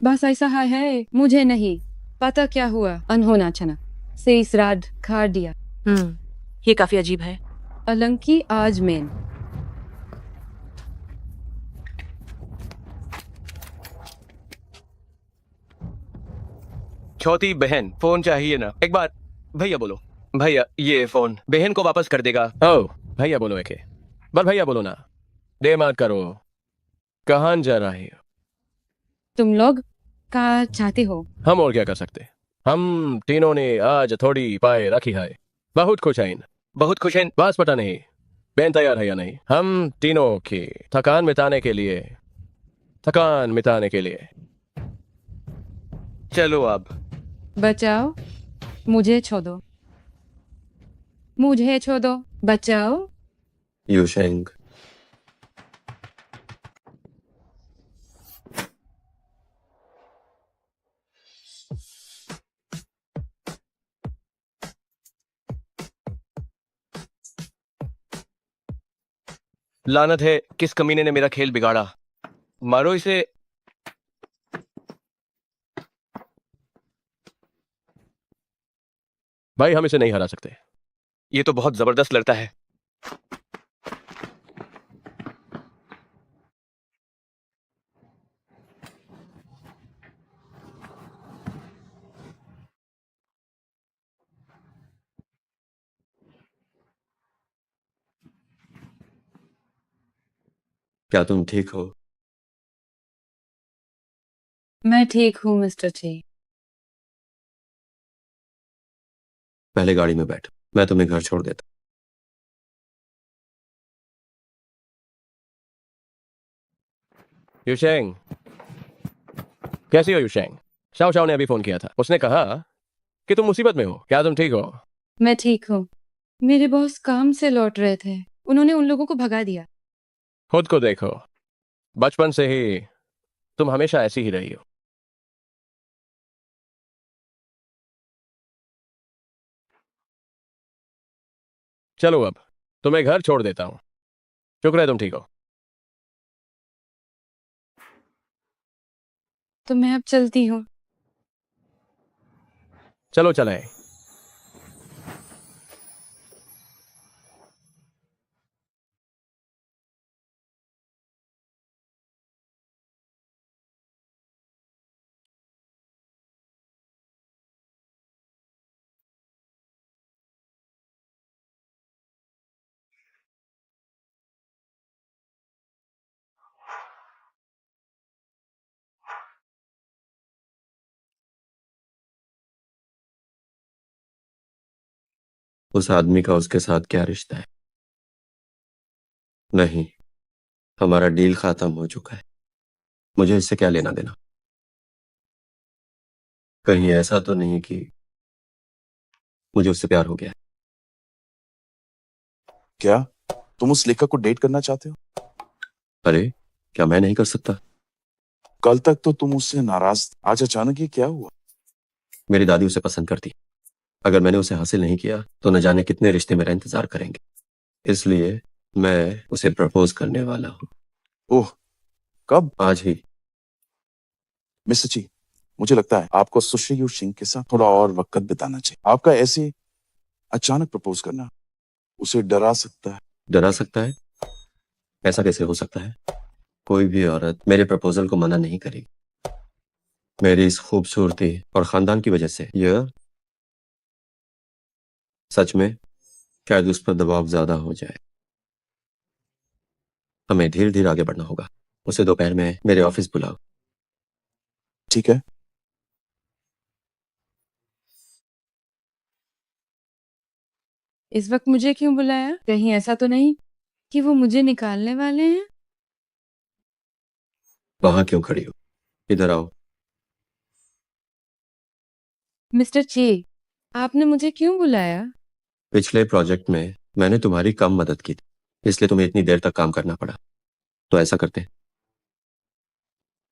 बस ऐसा है, मुझे नहीं पता क्या हुआ। अनहोना अचानक से इस रात खार दिया। ये काफी अजीब है। अलंकी आज मेन। छोटी बहन, फोन चाहिए ना? एक बार भैया बोलो। भैया, ये फोन बहन को वापस कर देगा। ओ भैया बोलो एके। बस भैया बोलो ना, दे मत करो। कहाँ जा रही हो? तुम लोग का चाहते हो? हम और क्या कर सकते? हम तीनों ने आज थोड़ी पाए रखी है। बहुत खुश हैं। बहुत खुश हैं। बस पता नहीं बेन तैयार है या नहीं। हम तीनों की थकान मिटाने के लिए चलो अब। बचाओ, मुझे छोड़ो, मुझे छोड़ो, बचाओ। यूशेंग, लानत है, किस कमीने ने मेरा खेल बिगाड़ा। मारो इसे। भाई हम इसे नहीं हरा सकते। ये तो बहुत जबरदस्त लड़ता है। क्या तुम ठीक हो? मैं ठीक हूँ मिस्टर ची। पहले गाड़ी में बैठ, मैं तुम्हें घर छोड़ देता। यूशेंग, कैसी हो यूशेंग? शाओ शाओ ने अभी फोन किया था। उसने कहा कि तुम मुसीबत में हो। क्या तुम ठीक हो? मैं ठीक हूँ। मेरे बॉस काम से लौट रहे थे, उन्होंने उन लोगों को भगा दिया। खुद को देखो, बचपन से ही तुम हमेशा ऐसी ही रही हो। चलो अब तुम्हें घर छोड़ देता हूं। शुक्र है तुम ठीक हो। तो मैं अब चलती हूँ। चलो चलें। उस आदमी का उसके साथ क्या रिश्ता है? नहीं, हमारा डील खत्म हो चुका है। मुझे इससे क्या लेना देना? कहीं ऐसा तो नहीं कि मुझे उससे प्यार हो गया है? क्या तुम उस लेखक को डेट करना चाहते हो? अरे, क्या मैं नहीं कर सकता? कल तक तो तुम उससे नाराज थे। आज अचानक ये क्या हुआ? मेरी दादी उसे पसंद करती। अगर मैंने उसे हासिल नहीं किया तो न जाने कितने रिश्ते मेरा इंतजार करेंगे। इसलिए मैं उसे प्रपोज करने वाला हूँ। ओह, कब? आज ही। मिस्टर ची, मुझे लगता है आपको सुश्री यू सिंह के साथ थोड़ा और वक्त बिताना चाहिए। आपका ऐसे अचानक प्रपोज करना उसे डरा सकता है। डरा सकता है? ऐसा कैसे हो सकता है? कोई भी औरत मेरे प्रपोजल को मना नहीं करेगी। मेरी इस खूबसूरती और खानदान की वजह से यह सच में शायद उस पर दबाव ज्यादा हो जाए। हमें धीरे धीरे आगे बढ़ना होगा। उसे दोपहर में मेरे ऑफिस बुलाओ। ठीक है। इस वक्त मुझे क्यों बुलाया? कहीं ऐसा तो नहीं कि वो मुझे निकालने वाले हैं? वहां क्यों खड़ी हो? इधर आओ। मिस्टर ची, आपने मुझे क्यों बुलाया? पिछले प्रोजेक्ट में मैंने तुम्हारी कम मदद की थी, इसलिए तुम्हें इतनी देर तक काम करना पड़ा। तो ऐसा करते हैं,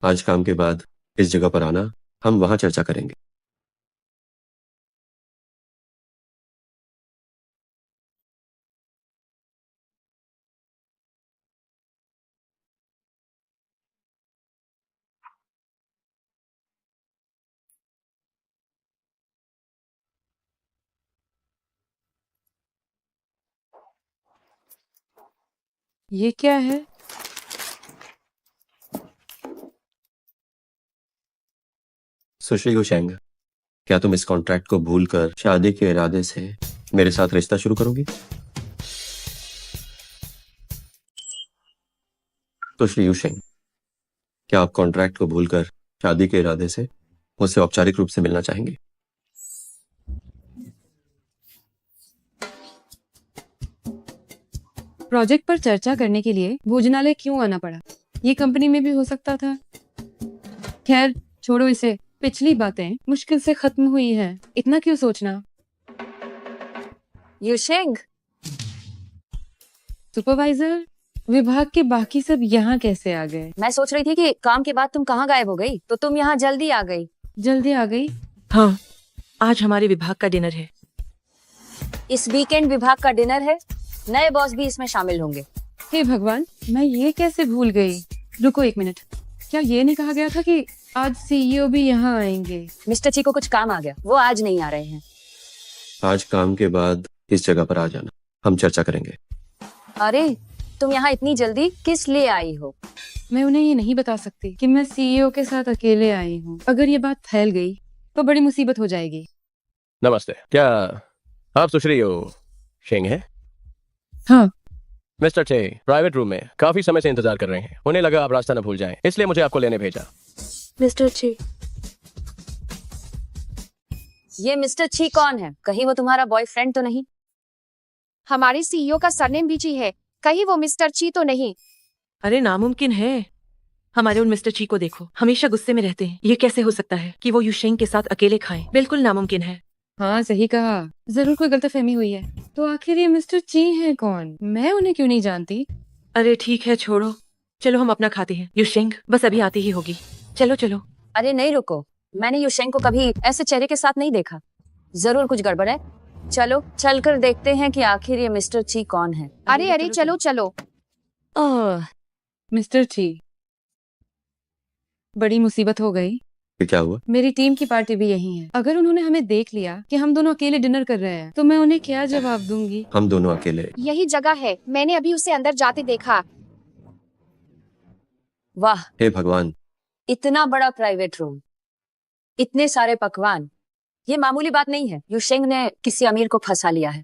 आज काम के बाद इस जगह पर आना, हम वहां चर्चा करेंगे। ये क्या है? सुश्री गुशेंग, क्या तुम इस कॉन्ट्रैक्ट को भूलकर शादी के इरादे से मेरे साथ रिश्ता शुरू करोगी? सुश्री युशेंग, क्या आप कॉन्ट्रैक्ट को भूलकर शादी के इरादे से मुझसे औपचारिक रूप से मिलना चाहेंगे? प्रोजेक्ट पर चर्चा करने के लिए भोजनालय क्यों आना पड़ा? ये कंपनी में भी हो सकता था। खैर छोड़ो इसे, पिछली बातें मुश्किल से खत्म हुई है, इतना क्यों सोचना। युशेंग, सुपरवाइजर, विभाग के बाकी सब यहाँ कैसे आ गए? मैं सोच रही थी कि काम के बाद तुम कहाँ गायब हो गई, तो तुम यहाँ जल्दी आ गई। जल्दी आ गई? हाँ, आज हमारे विभाग का डिनर है। इस वीकेंड विभाग का डिनर है, नए बॉस भी इसमें शामिल होंगे। हे भगवान, मैं ये कैसे भूल गई। रुको एक मिनट, क्या ये नहीं कहा गया था कि आज सीईओ भी यहाँ आएंगे? मिस्टर ची को कुछ काम आ गया, वो आज नहीं आ रहे हैं। आज काम के बाद इस जगह पर आ जाना, हम चर्चा करेंगे। अरे तुम यहाँ इतनी जल्दी किस लिए आई हो? मैं उन्हें ये नहीं बता सकती कि मैं सीईओ के साथ अकेले आई हूँ। अगर ये बात फैल गई तो बड़ी मुसीबत हो जाएगी। नमस्ते, क्या आप सुश्री हो शेंग है? हाँ। मिस्टर चे प्राइवेट रूम में काफी समय से इंतजार कर रहे हैं। उन्हें लगा आप रास्ता न भूल जाएं, इसलिए मुझे आपको लेने भेजा। मिस्टर ची, ये मिस्टर ची कौन है? कहीं वो तुम्हारा बॉयफ्रेंड तो नहीं? हमारे सीईओ का सरनेम भी ची है, कहीं वो मिस्टर ची तो नहीं? अरे नामुमकिन है। हमारे उन मिस्टर ची को देखो, हमेशा गुस्से में रहते हैं। ये कैसे हो सकता है कि वो युशेंग के साथ अकेले खाएं? बिल्कुल नामुमकिन है। हाँ सही कहा, जरूर कोई गलतफहमी हुई है। तो आखिर ये मिस्टर ची हैं कौन? मैं उन्हें क्यों नहीं जानती? अरे ठीक है, छोड़ो, चलो हम अपना खाते हैं। युशेंग बस अभी आती ही होगी, चलो चलो। अरे नहीं रुको, मैंने युशेंग को कभी ऐसे चेहरे के साथ नहीं देखा। जरूर कुछ गड़बड़ है। चलो चलकर देखते हैं कि आखिर ये मिस्टर ची कौन है। अरे अरे चलो चलो। ओह, मिस्टर ची, बड़ी मुसीबत हो गई। फिर क्या हुआ? मेरी टीम की पार्टी भी यही है। अगर उन्होंने हमें देख लिया कि हम दोनों अकेले डिनर कर रहे हैं तो मैं उन्हें क्या जवाब दूंगी? हम दोनों अकेले? यही जगह है, मैंने अभी उसे अंदर जाते देखा। वाह, हे भगवान, इतना बड़ा प्राइवेट रूम, इतने सारे पकवान, ये मामूली बात नहीं है। युशेंग ने किसी अमीर को फंसा लिया है।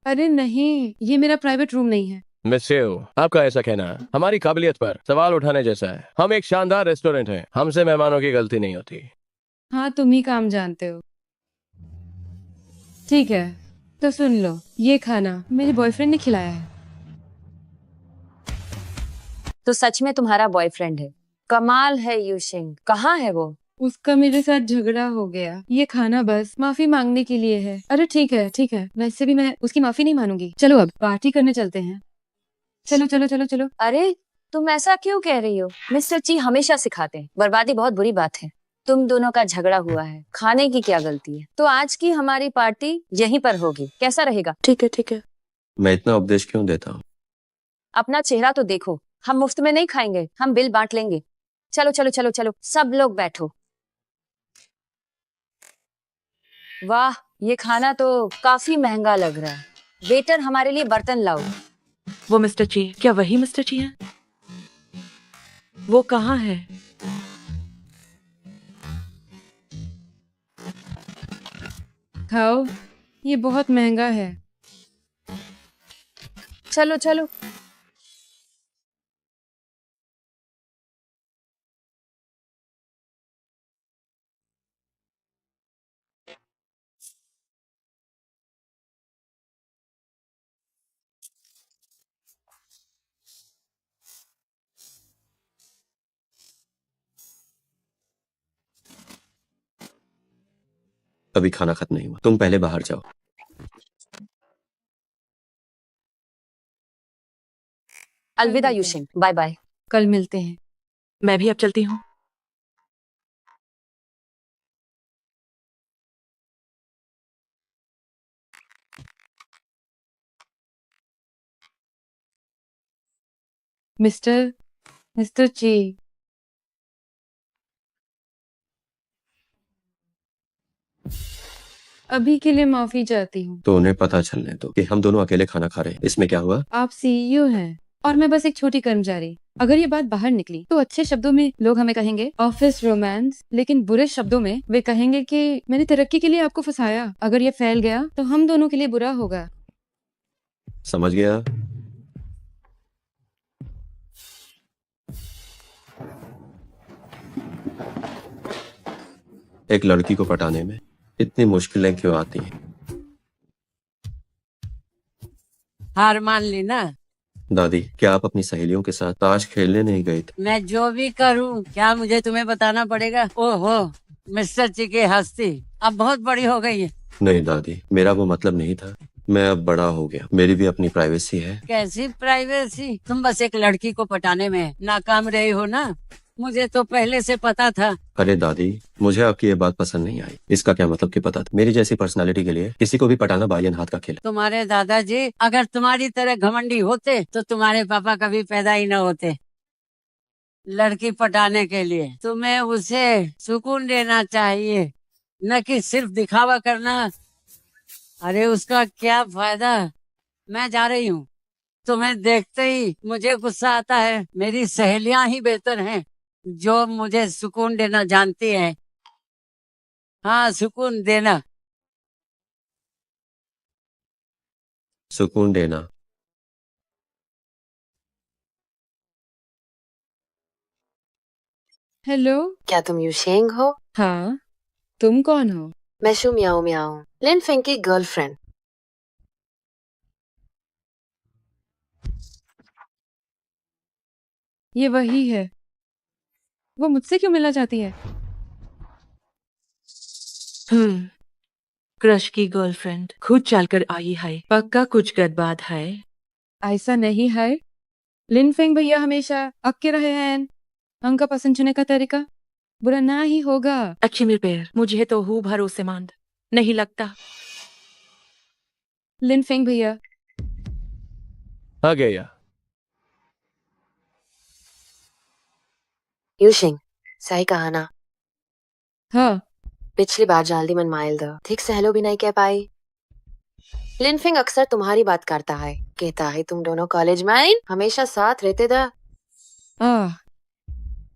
अरे नहीं, ये मेरा प्राइवेट रूम नहीं है। मिस्सेओ, आपका ऐसा कहना हमारी काबिलियत पर सवाल उठाने जैसा है। हम एक शानदार रेस्टोरेंट हैं, हमसे मेहमानों की गलती नहीं होती। हाँ तुम ही काम जानते हो। ठीक है, तो सुन लो, ये खाना मेरे बॉयफ्रेंड ने खिलाया है। तो सच में तुम्हारा बॉयफ्रेंड है? कमाल है युशेंग, कहाँ है वो? उसका मेरे साथ झगड़ा हो गया। ये खाना बस माफी मांगने के लिए है। अरे ठीक है ठीक है, वैसे भी मैं उसकी माफी नहीं मानूंगी। चलो अब पार्टी करने चलते हैं। चलो चलो चलो चलो। अरे तुम ऐसा क्यों कह रही हो? मिस्टर ची हमेशा सिखाते हैं बर्बादी बहुत बुरी बात है। तुम दोनों का झगड़ा हुआ है, खाने की क्या गलती है? तो आज की हमारी पार्टी यहीं पर होगी, कैसा रहेगा? ठीक है ठीक है। मैं इतना उपदेश क्यों देता हूँ? अपना चेहरा तो देखो, हम मुफ्त में नहीं खाएंगे, हम बिल बांट लेंगे। चलो चलो चलो चलो, सब लोग बैठो। वाह, ये खाना तो काफी महंगा लग रहा है। वेटर हमारे लिए बर्तन लाओ। वो मिस्टर ची, क्या वही मिस्टर ची है? वो कहाँ है? खाओ, ये बहुत महंगा है। चलो चलो। अभी खाना खत्म नहीं हुआ, तुम पहले बाहर जाओ। अलविदा युशेंग, बाय बाय। कल मिलते हैं। मैं भी अब चलती हूँ। मिस्टर ची, अभी के लिए माफी चाहती हूँ। तो उन्हें पता चलने दो कि हम दोनों अकेले खाना खा रहे हैं। इसमें क्या हुआ? आप सीईओ हैं और मैं बस एक छोटी कर्मचारी। अगर ये बात बाहर निकली तो अच्छे शब्दों में लोग हमें कहेंगे ऑफिस रोमांस, लेकिन बुरे शब्दों में वे कहेंगे कि मैंने तरक्की के लिए आपको फंसाया। अगर ये फैल गया तो हम दोनों के लिए बुरा होगा। समझ गया? एक लड़की को पटाने में इतनी मुश्किलें क्यों आती हैं? हार मान ली ना? दादी, क्या आप अपनी सहेलियों के साथ ताश खेलने नहीं गए थे? मैं जो भी करूं क्या मुझे तुम्हें बताना पड़ेगा? ओहो, मिस्टर ची की हस्ती अब बहुत बड़ी हो गई है। नहीं दादी, मेरा वो मतलब नहीं था। मैं अब बड़ा हो गया, मेरी भी अपनी प्राइवेसी है। कैसी प्राइवेसी? तुम बस एक लड़की को पटाने में नाकाम रहे हो ना। मुझे तो पहले से पता था। अरे दादी, मुझे आपकी ये बात पसंद नहीं आई। इसका क्या मतलब कि पता था? मेरी जैसी पर्सनालिटी के लिए किसी को भी पटाना बायन हाथ का खेल है। तुम्हारे दादाजी अगर तुम्हारी तरह घमंडी होते तो तुम्हारे पापा कभी पैदा ही न होते। लड़की पटाने के लिए तुम्हें उसे सुकून देना चाहिए, न कि सिर्फ दिखावा करना। अरे उसका क्या फायदा? मैं जा रही हूँ। तुम्हें देखते ही मुझे गुस्सा आता है। मेरी सहेलियां ही बेहतर हैं जो मुझे सुकून देना जानती हैं। हाँ, सुकून देना। सुकून देना। हेलो। क्या तुम यूशेंग हो? हाँ, तुम कौन हो? मैं शू मियाओ मियाओ, लिन फेंग की गर्लफ्रेंड। ये वही है। वो मुझसे क्यों मिलना चाहती है? क्रश की गर्लफ्रेंड खुद चलकर आई है। पक्का कुछ गड़बड़ है। ऐसा नहीं है। लिन फेंग भैया हमेशा अक्के रहे हैं। उनका पसंद चुने का तरीका बुरा ना ही होगा। अच्छी मेरे पैर, मुझे तो हूँ भरोसेमंद नहीं लगता। लिन फेंग भैया, आ गया। यूशिंग, सही कहा ना? हाँ। पिछली बार जल्दी मन माइल दो, ठीक से हेलो भी नहीं कह पाई। लिन फेंग अक्सर तुम्हारी बात करता है, कहता है तुम दोनों कॉलेज में आए हमेशा साथ रहते थे।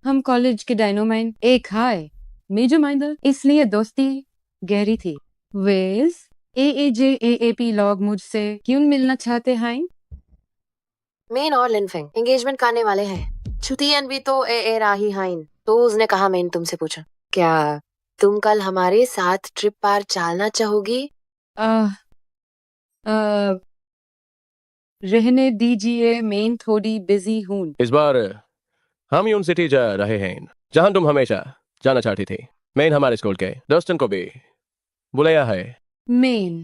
हम कॉलेज के डायनोमाइन एक हाय मेजर माइंडर, इसलिए दोस्ती गहरी थी। वेल्स AAJAAP लॉग मुझसे क्यों मिलना चाहते हैं? मेन और लिन फेंग एंगेजमेंट करने वाले हैं। छुतियन भी तो ए राही हाइन, तो उसने कहा मैंने तुमसे पूछा, क्या तुम कल हमारे साथ ट्रिप पर चलना चाहोगी? रहने दीजिए, मैं थोड़ी बिजी हूँ। इस बार हम यून सिटी जा रहे हैं जहां तुम हमेशा जाना चाहती थी। मैं हमारे स्कूल के दोस्तों को भी बुलाया है। मेन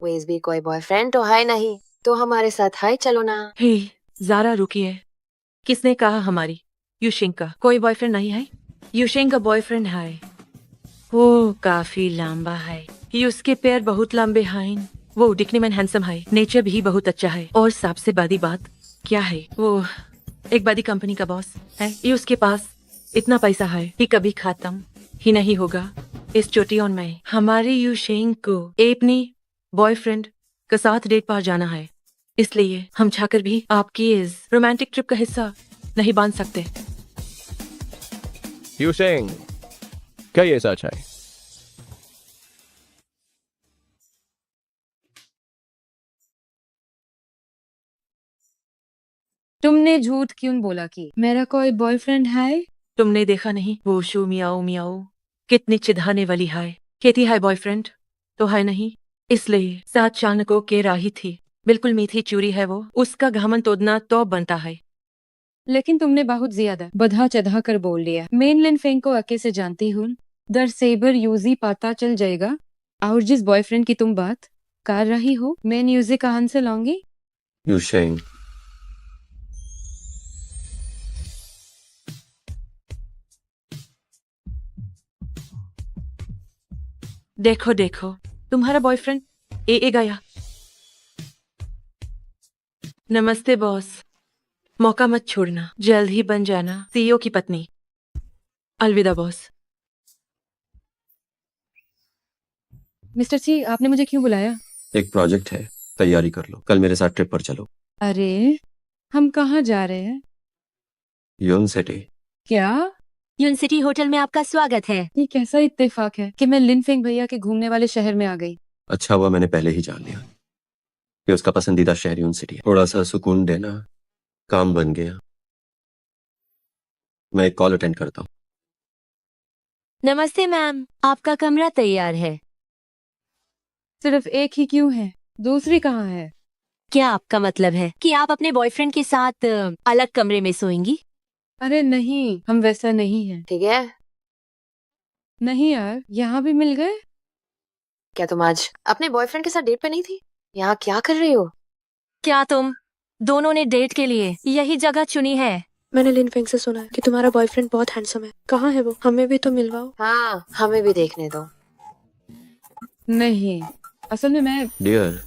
वेज भी कोई बॉयफ्रेंड तो है नहीं, तो हमारे साथ है चलो ना। हे ज़ारा रुकिए। किसने कहा हमारी? यूशिंग का कोई बॉयफ्रेंड नहीं है? यूशिंग का बॉयफ्रेंड है। वो काफी लंबा है। उसके पैर बहुत लंबे हैं। वो दिखने में हैंडसम है, नेचर भी बहुत अच्छा है। और सबसे बड़ी बात क्या है, वो एक बड़ी कंपनी का बॉस है। ये उसके पास इतना पैसा है कि कभी खत्म ही नहीं होगा। इस चोटियों में हमारे यूशिंग को अपनी बॉयफ्रेंड के साथ डेट पर जाना है, इसलिए हम चाहकर भी आपकी इस रोमांटिक ट्रिप का हिस्सा नहीं बन सकते। यूशेंग, क्या ये सच है? तुमने झूठ क्यों बोला कि मेरा कोई बॉयफ्रेंड है? तुमने देखा नहीं वो शू मियाओ मियाओ कितनी चिढ़ाने वाली है। कहती है बॉयफ्रेंड तो है नहीं, इसलिए साथ चाणको के राही थी। बिल्कुल मीठी चूरी है वो। उसका घमन तोड़ना तो बनता है। लेकिन तुमने बहुत ज्यादा बधा चढ़ा कर बोल लिया। मेन लिन फेंग को अके से जानती हूँ। दर सेबर यूजी पता चल जाएगा। और जिस बॉयफ्रेंड की तुम बात कर रही हो, मैं यूजी कहां से लाऊंगी? यूशेंग, देखो देखो, तुम्हारा बॉयफ्रेंड ए गया। नमस्ते बॉस, मौका मत छोड़ना, जल्द ही बन जाना CEO की पत्नी। अलविदा बॉस। मिस्टर ची, आपने मुझे क्यों बुलाया? एक प्रोजेक्ट है, तैयारी कर लो, कल मेरे साथ ट्रिप पर चलो। अरे, हम कहाँ जा रहे हैं? यून सिटी। क्या? यून सिटी होटल में आपका स्वागत है। ये कैसा इत्तेफाक है कि मैं लिन फेंग भैया के घूमने वाले शहर में आ गई। अच्छा हुआ मैंने पहले ही जान लिया कि उसका पसंदीदा शहर यून सिटी है। थोड़ा सा सुकून देना, काम बन गया। मैं एक कॉल अटेंड करता हूँ। नमस्ते मैम, आपका कमरा तैयार है। सिर्फ एक ही क्यों है? दूसरी कहाँ है? क्या आपका मतलब है कि आप अपने बॉयफ्रेंड के साथ अलग कमरे में सोएंगी? अरे नहीं, हम वैसा नहीं है। ठीक है, नहीं यार, यहाँ भी मिल गए। क्या तुम आज अपने बॉयफ्रेंड के साथ डेट पे नहीं थी? यहाँ क्या कर रही हो? क्या तुम दोनों ने डेट के लिए यही जगह चुनी है? मैंने लिन फेंग से सुना है कि तुम्हारा बॉयफ्रेंड बहुत हैंडसम है। कहाँ है वो? हमें भी तो मिलवाओ। हाँ, हमें भी देखने दो। नहीं, असल में मैं डियर,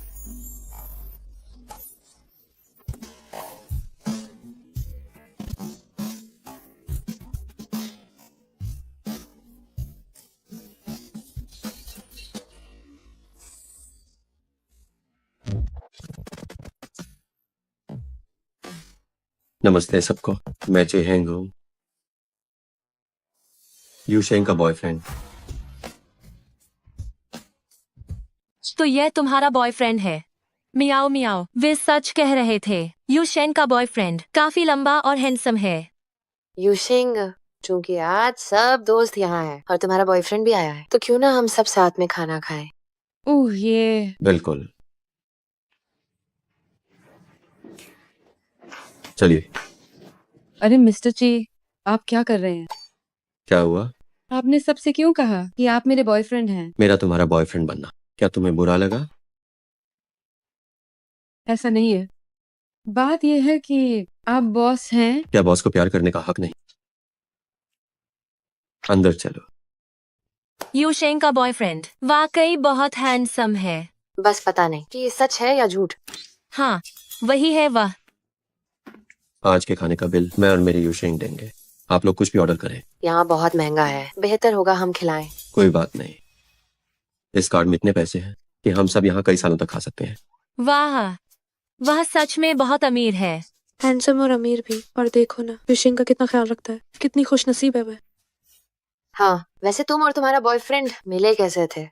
नमस्ते सबको। मैं चेहेंग हूँ, यूशेंग का बॉयफ्रेंड। तो यह तुम्हारा बॉयफ्रेंड है? मियाओ मियाओ, वे सच कह रहे थे। यूशेन का बॉयफ्रेंड काफी लंबा और हैंडसम है। यूशिंग, चूंकि आज सब दोस्त यहाँ हैं और तुम्हारा बॉयफ्रेंड भी आया है, तो क्यों ना हम सब साथ में खाना खाएं? ओह ये बिल्कुल, चलिए। अरे मिस्टर ची, आप क्या कर रहे हैं? क्या हुआ? आपने सबसे क्यों कहा कि आप मेरे बॉयफ्रेंड हैं? मेरा तुम्हारा बॉयफ्रेंड बनना क्या तुम्हें बुरा लगा? ऐसा नहीं है। बात यह है कि आप बॉस हैं। क्या बॉस को प्यार करने का हक नहीं? अंदर चलो। यूशेन का बॉयफ्रेंड वाकई बहुत हैंडसम है। बस पता नहीं कि ये सच है या झूठ। हाँ, वही है वह। आज के खाने का बिल मैं और मेरी यूशेंग देंगे। आप लोग कुछ भी ऑर्डर करें। यहाँ बहुत महंगा है, बेहतर होगा हम खिलाएं। कोई बात नहीं, इस कार्ड में इतने पैसे हैं कि हम सब यहाँ कई सालों तक खा सकते हैं। वाह, वह सच में बहुत अमीर है। हैंडसम और अमीर भी। और देखो ना, यूशिंग का कितना ख्याल रखता है। कितनी खुशनसीब है वह। हाँ, वैसे तुम और तुम्हारा बॉयफ्रेंड मिले कैसे थे?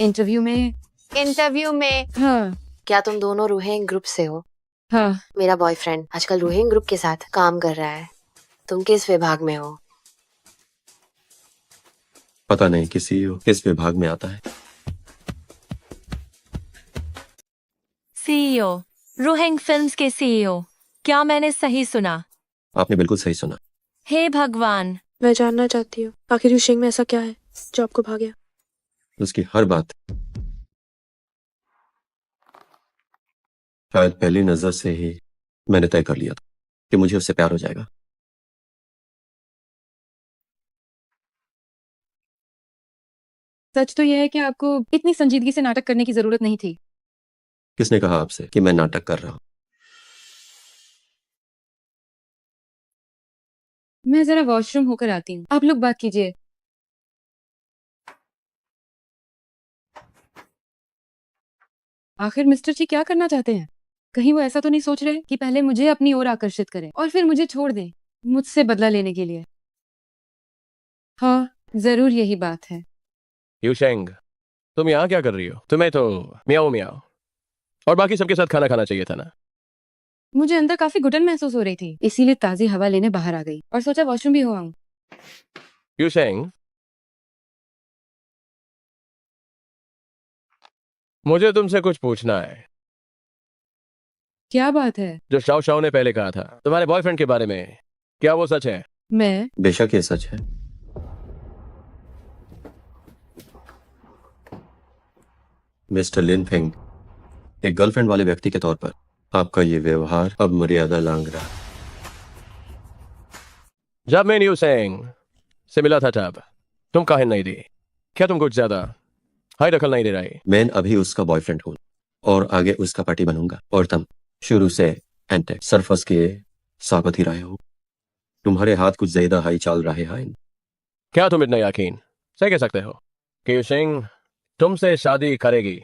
इंटरव्यू में। हाँ क्या तुम दोनों रूहेंग ग्रुप से हो? हाँ। मेरा बॉयफ्रेंड आजकल रूहेंग ग्रुप के साथ काम कर रहा है। तुम किस विभाग में हो? पता नहीं किस विभाग में आता है। सीईओ, रूहेंग फिल्म्स के सीईओ। क्या मैंने सही सुना? आपने बिल्कुल सही सुना। हे भगवान, मैं जानना चाहती हूँ आखिर यूशिंग में ऐसा क्या है जो आपको भा गया। उसकी हर बात शायद पहली नजर से ही मैंने तय कर लिया था कि मुझे उससे प्यार हो जाएगा। सच तो यह है कि आपको इतनी संजीदगी से नाटक करने की जरूरत नहीं थी। किसने कहा आपसे कि मैं नाटक कर रहा हूँ? मैं जरा वॉशरूम होकर आती हूँ, आप लोग बात कीजिए। आखिर मिस्टर जी क्या करना चाहते हैं? कहीं वो ऐसा तो नहीं सोच रहे कि पहले मुझे अपनी ओर आकर्षित करें और फिर मुझे छोड़ दें मुझसे बदला लेने के लिए? हाँ, जरूर यही बात है। यूशेंग, तुम यहाँ क्या कर रही हो? तुम्हें तो मियाओ मियाओ और बाकी सबके साथ खाना खाना चाहिए था ना। मुझे अंदर काफी घुटन महसूस हो रही थी, इसीलिए ताजी हवा लेने बाहर आ गई और सोचा वॉशरूम भी हो आऊं। यूशेंग, मुझे तुमसे कुछ पूछना है। क्या बात है? जो शाओ शाओ ने पहले कहा था तुम्हारे बॉयफ्रेंड के बारे में, क्या वो सच है? मैं बेशक ये सच है। मिस्टर लिन फेंग, एक गर्लफ्रेंड वाले व्यक्ति के तौर पर आपका ये व्यवहार अब मर्यादा लांघ रहा है। जब मैं यूशेंग से मिला था तब तुम काहे नहीं दी? क्या तुम कुछ ज्यादा हाई दखल नहीं दे रही? मैं अभी उसका बॉयफ्रेंड हूँ और आगे उसका पति बनूंगा। और तुम शुरू से एंटेक सरफस के साबित ही रहे हो। तुम्हारे हाथ कुछ ज्यादा हाई चाल रहे हैं। क्या तुम इतना यकीन से कह सकते हो कि यूशेंग तुमसे शादी करेगी?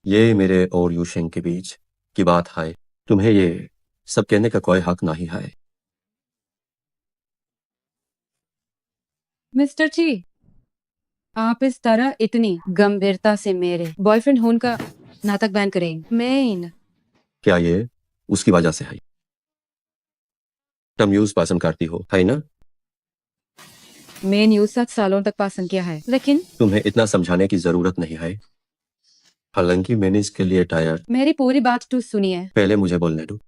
ये मेरे और यूशेंग के बीच की बात है। तुम्हें ये सब कहने का कोई हक नहीं है। मिस्टर जी, आप इस तरह इतनी गंभीरता से मेरे बॉयफ्रेंड होने का नाटक बैन करेंगे? मैं क्या ये उसकी वजह से है? तुम यूज पसंद करती हो, है ना? मैंने यूं 7 सालों तक पसंद किया है, लेकिन तुम्हें इतना समझाने की जरूरत नहीं है। हालांकि मैंने इसके लिए टायर। मेरी पूरी बात तो सुनिए। पहले मुझे बोलने दो।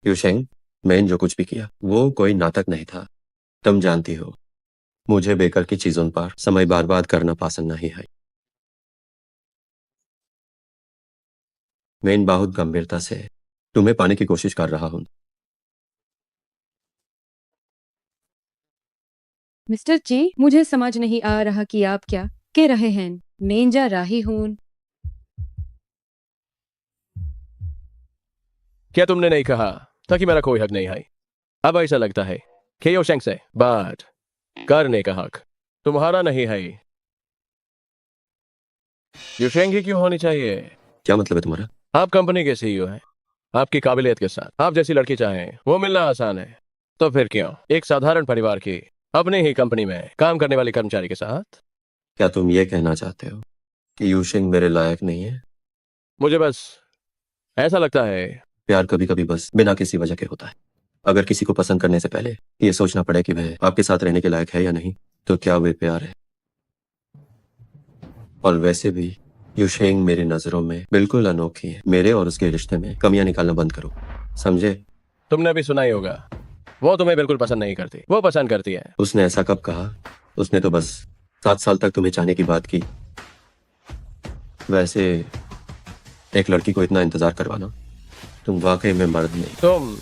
यूशेंग, मैंने जो कुछ भी किया वो कोई नाटक नहीं था। तुम जानती हो मुझे बेकार की चीजों पर समय बर्बाद करना पसंद नहीं है। मैं बहुत गंभीरता से तुम्हें पाने की कोशिश कर रहा हूँ। मिस्टर जी, मुझे समझ नहीं आ रहा कि आप क्या कह रहे हैं। मैं जा रही हूँ। क्या तुमने नहीं कहा था कि मेरा कोई हक नहीं है? अब ऐसा लगता है कि यूशेंग से बात करने का हक तुम्हारा नहीं है। यूशेंग ही क्यों होनी चाहिए? क्या मतलब है तुम्हारा? आप कंपनी के सीईओ हैं। आपकी काबिलियत के साथ आप जैसी लड़की चाहें वो मिलना आसान है। तो फिर क्यों एक साधारण परिवार की अपनी ही कंपनी में काम करने वाले कर्मचारी के साथ? क्या तुम ये कहना चाहते हो कि यूशेंग मेरे लायक नहीं है? मुझे बस ऐसा लगता है। प्यार कभी कभी बस बिना किसी वजह के होता है। अगर किसी को पसंद करने से पहले ये सोचना पड़े कि वह आपके साथ रहने के लायक है या नहीं, तो क्या वे प्यार है? और वैसे भी यूशेंग मेरी नजरों में बिल्कुल अनोखी है। मेरे और उसके रिश्ते में कमियां निकालना बंद करो, समझे? तुमने भी सुना ही होगा, वो तुम्हें बिल्कुल पसंद नहीं करती, वो पसंद करती है। उसने ऐसा कब कहा? उसने तो बस 7 साल तक तुम्हें चाहने की बात की। वैसे एक लड़की को इतना इंतजार करवाना, तुम वाकई में मर्द नहीं। तुम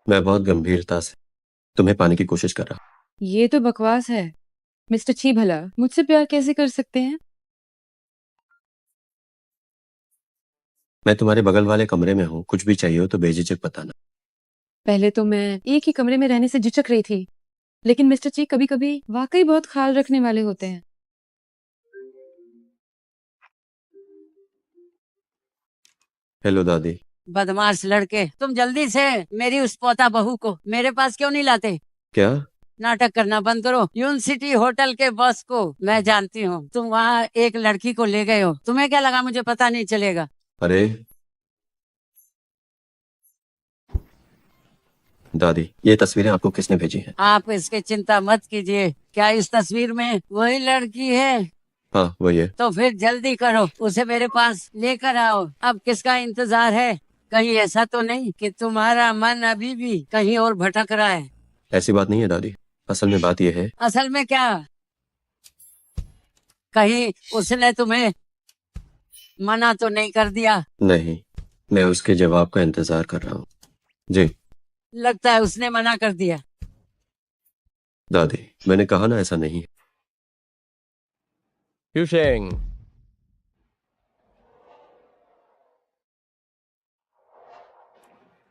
मैं बहुत गंभीरता से तुम्हें पाने की कोशिश कर रहा। ये तो बकवास है। मिस्टर ची भला मुझसे प्यार कैसे कर सकते हैं? मैं तुम्हारे बगल वाले कमरे में हूँ, कुछ भी चाहिए हो तो बेझिझक बताना। पहले तो मैं एक ही कमरे में रहने से झिझक रही थी, लेकिन मिस्टर ची कभी कभी वाकई बहुत ख्याल रखने वाले होते हैं। हेलो दादी। बदमाश लड़के, तुम जल्दी से मेरी उस पोता बहू को मेरे पास क्यों नहीं लाते? क्या? नाटक करना बंद करो। यूनिवर्सिटी होटल के बॉस को मैं जानती हूँ। तुम वहाँ एक लड़की को ले गए हो, तुम्हें क्या लगा मुझे पता नहीं चलेगा? अरे दादी, ये तस्वीरें आपको किसने भेजी हैं? आप इसकी चिंता मत कीजिए। क्या इस तस्वीर में वही लड़की है? हाँ वही है। तो फिर जल्दी करो, उसे मेरे पास लेकर आओ। अब किसका इंतजार है? कहीं ऐसा तो नहीं कि तुम्हारा मन अभी भी कहीं और भटक रहा है? ऐसी बात नहीं है दादी, असल में बात यह है। असल में क्या? कहीं उसने तुम्हें मना तो नहीं कर दिया? नहीं, मैं उसके जवाब का इंतजार कर रहा हूँ। जी लगता है उसने मना कर दिया। दादी, मैंने कहा ना ऐसा नहीं है। यूशेंग,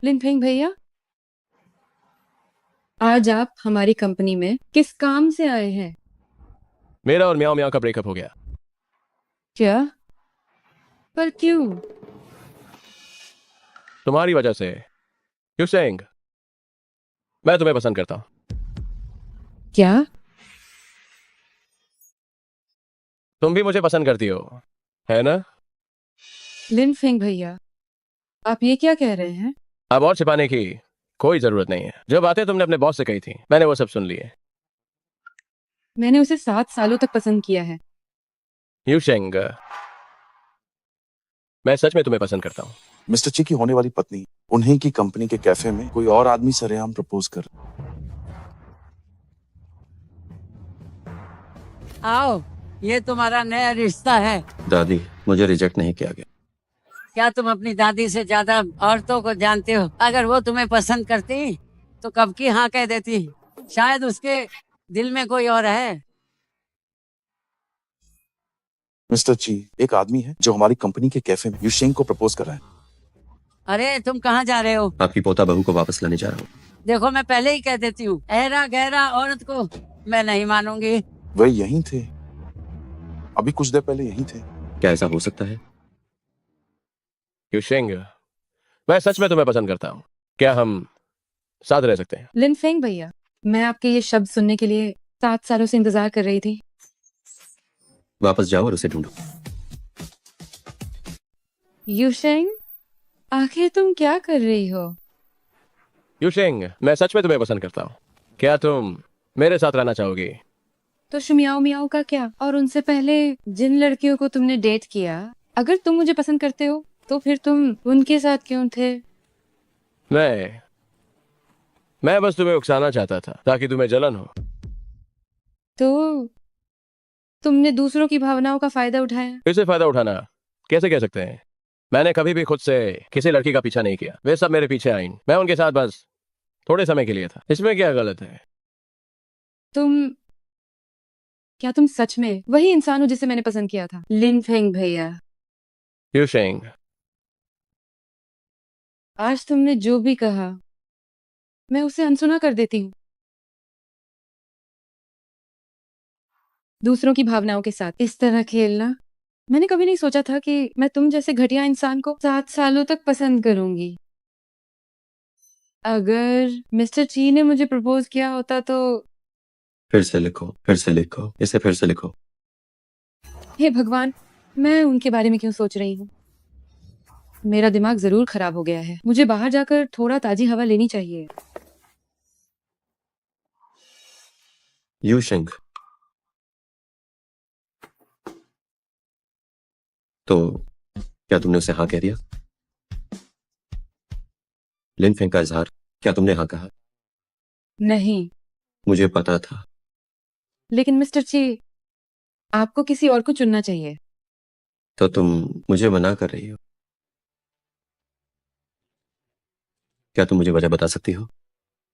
लिनफेंग भैया, आज आप हमारी कंपनी में किस काम से आए हैं? मेरा और म्याओ म्याओ का ब्रेकअप हो गया। क्या? पर क्यों? तुम्हारी वजह से। यूशेंग, मैं तुम्हें पसंद करता हूँ। क्या? तुम भी मुझे पसंद करती हो, है ना? लिनफेंग भैया, आप ये क्या कह रहे हैं? अब और छिपाने की कोई जरूरत नहीं है। जो बातें तुमने अपने बॉस से कही थी मैंने वो सब सुन ली है। मैंने उसे 7 सालों तक पसंद किया है। यूशेंग, मैं सच में तुम्हें पसंद करता हूँ। मिस्टर ची की होने वाली पत्नी उन्हीं की कंपनी के कैफे में कोई और आदमी सरेआम प्रपोज कर। आओ, ये तुम्हारा नया रिश्ता है। दादी, मुझे रिजेक्ट नहीं किया गया। क्या तुम अपनी दादी से ज्यादा औरतों को जानते हो? अगर वो तुम्हें पसंद करती तो कब की हाँ कह देती। शायद उसके दिल में कोई और है। मिस्टर ची, एक आदमी है जो हमारी कंपनी के कैफे में यूशेंग को प्रपोज कर रहा है। अरे तुम कहाँ जा रहे हो? आपकी पोता बहू को वापस लाने जा रहा हूँ। देखो, मैं पहले ही कह देती हूँ, ऐरा गहरा औरत को मैं नहीं मानूंगी। वह यहीं थे, अभी कुछ देर पहले यहीं थे। क्या ऐसा हो सकता है? यूशेंग, मैं सच में तुम्हें पसंद करता हूँ। क्या हम साथ रह सकते हैं? लिनफेंग भैया, मैं आपके ये शब्द सुनने के लिए 7 सालों से इंतजार कर रही थी। वापस जाओ और उसे ढूंढो। यूशेंग, आखिर तुम क्या कर रही हो? यूशिंग, मैं सच में तुम्हें पसंद करता हूँ। क्या तुम मेरे साथ रहना चाहोगी? तो शुमियाओ मियाओ का क्या? और उनसे पहले जिन लड़कियों को तुमने डेट किया, अगर तुम मुझे पसंद करते हो तो फिर तुम उनके साथ क्यों थे? मैं बस तुम्हें उकसाना चाहता था ताकि तुम्हें जलन हो। तो तुमने दूसरों की भावनाओं का फायदा उठाया। इसे फायदा उठाना कैसे कह सकते हैं? मैंने कभी भी खुद से किसी लड़की का पीछा नहीं किया। वे सब मेरे पीछे आईं। मैं उनके साथ बस थोड़े समय के लिए था। इसमें क्या गलत है? क्या तुम सच में वही इंसान हो जिसे मैंने पसंद किया था? लिन फेंग भैया, यूशिंग, आज तुमने जो भी कहा मैं उसे अनसुना कर देती हूँ। दूसरों की भावनाओं के साथ इस तरह खेलना, मैंने कभी नहीं सोचा था कि मैं तुम जैसे घटिया इंसान को 7 सालों तक पसंद करूंगी। अगर मिस्टर ची ने मुझे प्रपोज किया होता तो फिर से लिखो, फिर से लिखो, इसे फिर से लिखो। हे भगवान, मैं उनके बारे में क्यों सोच रही हूँ? मेरा दिमाग जरूर खराब हो गया है। मुझे बाहर जाकर थोड़ा ताजी हवा लेनी चाहिए। यूशिंग, तो क्या तुमने उसे हाँ कह दिया? लिन फेंग का इजहार क्या तुमने हाँ कहा? नहीं, मुझे पता था। लेकिन मिस्टर ची, आपको किसी और को चुनना चाहिए। तो तुम मुझे मना कर रही हो? क्या तुम मुझे वजह बता सकती हो?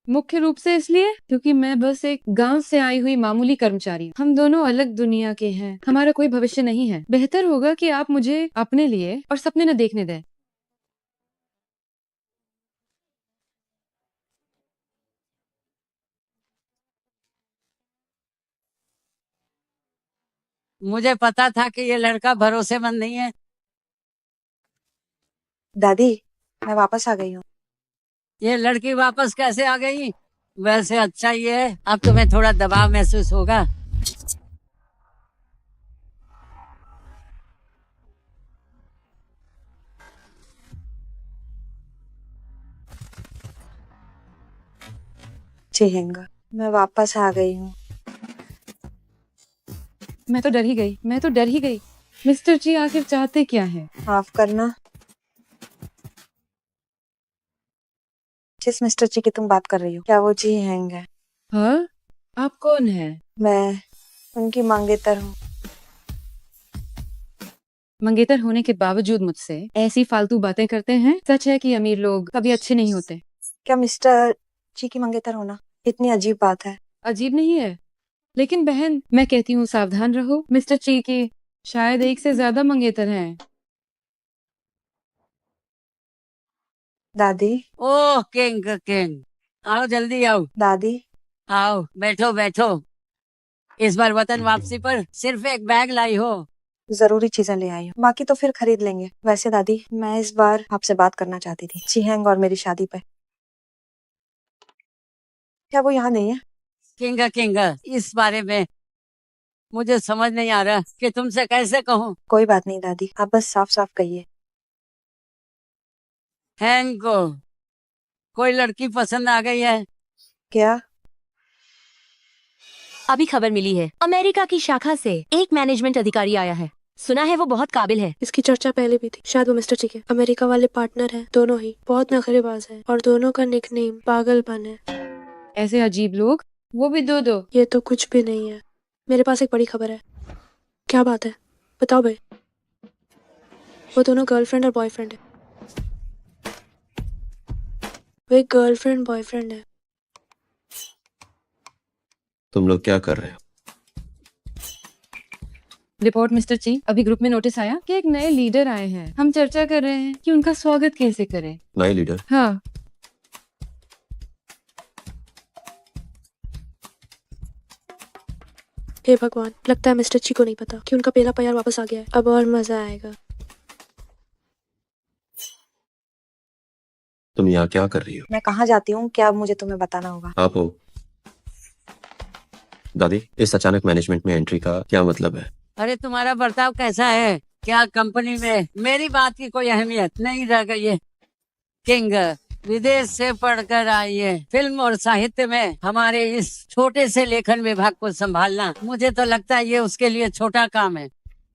मुख्य रूप से इसलिए क्योंकि मैं बस एक गांव से आई हुई मामूली कर्मचारी हूँ। हम दोनों अलग दुनिया के हैं। हमारा कोई भविष्य नहीं है। बेहतर होगा कि आप मुझे अपने लिए और सपने न देखने दें। मुझे पता था कि ये लड़का भरोसेमंद नहीं है। दादी, मैं वापस आ गई हूँ। ये लड़की वापस कैसे आ गई? वैसे अच्छा ही है, अब तुम्हें थोड़ा दबाव महसूस होगा। चिहेंगा, मैं वापस आ गई हूँ। मैं तो डर ही गई। मिस्टर जी आखिर चाहते क्या है? माफ करना। जिस मिस्टर जी की तुम बात कर रही हो, क्या वो जी हैंगे? हाँ, आप कौन है? मैं उनकी मंगेतर हूँ। मंगेतर होने के बावजूद मुझसे ऐसी फालतू बातें करते हैं। सच है कि अमीर लोग कभी अच्छे नहीं होते। क्या मिस्टर जी की मंगेतर होना इतनी अजीब बात है? अजीब नहीं है, लेकिन बहन मैं कहती हूँ सावधान रहो। मिस्टर ची की शायद एक से ज्यादा मंगेतर हैं। दादी, ओह किंग किंग, आओ जल्दी आओ। दादी, आओ बैठो बैठो। इस बार वतन वापसी पर सिर्फ एक बैग लाई हो। जरूरी चीजें ले आई हूँ, बाकी तो फिर खरीद लेंगे। वैसे दादी, मैं इस बार आपसे बात करना चाहती थी चिहेंग और मेरी शादी पे। क्या वो यहाँ नहीं है? किंग किंग, इस बारे में मुझे समझ नहीं आ रहा कि तुमसे कैसे कहूँ। कोई बात नहीं दादी, आप बस साफ साफ कहिए। हैंग को कोई लड़की पसंद आ गई है। क्या? अभी खबर मिली है, अमेरिका की शाखा से एक मैनेजमेंट अधिकारी आया है। सुना है वो बहुत काबिल है। इसकी चर्चा पहले भी थी। शायद वो मिस्टर जी के अमेरिका वाले पार्टनर हैं। दोनों ही बहुत नखरेबाज हैं और दोनों का निकनेम पागलपन है। ऐसे अजीब लोग, वो भी दो। ये तो कुछ भी नहीं है। मेरे पास एक बड़ी खबर है। क्या बात है? बताओ भाई। वो दोनों गर्लफ्रेंड और बॉयफ्रेंड है। वो एक गर्लफ्रेंड बॉयफ्रेंड है। तुम लोग क्या कर रहे हो? रिपोर्ट मिस्टर ची, अभी ग्रुप में नोटिस आया कि एक नए लीडर आए हैं। हम चर्चा कर रहे हैं कि उनका स्वागत कैसे करें। नए लीडर? हाँ, हे भगवान, लगता है मिस्टर ची को नहीं पता कि उनका पहला प्यार वापस आ गया है। अब और मजा आएगा। तुम यहाँ क्या कर रही हो? मैं कहाँ जाती हूँ क्या अब मुझे तुम्हें बताना होगा? आप हो? दादी, इस अचानक मैनेजमेंट में एंट्री का क्या मतलब है? अरे तुम्हारा बर्ताव कैसा है? क्या कंपनी में मेरी बात की कोई अहमियत नहीं रह गई है? किंग विदेश से पढ़कर आई है। फिल्म और साहित्य में हमारे इस छोटे से लेखन विभाग को संभालना, मुझे तो लगता है ये उसके लिए छोटा काम है।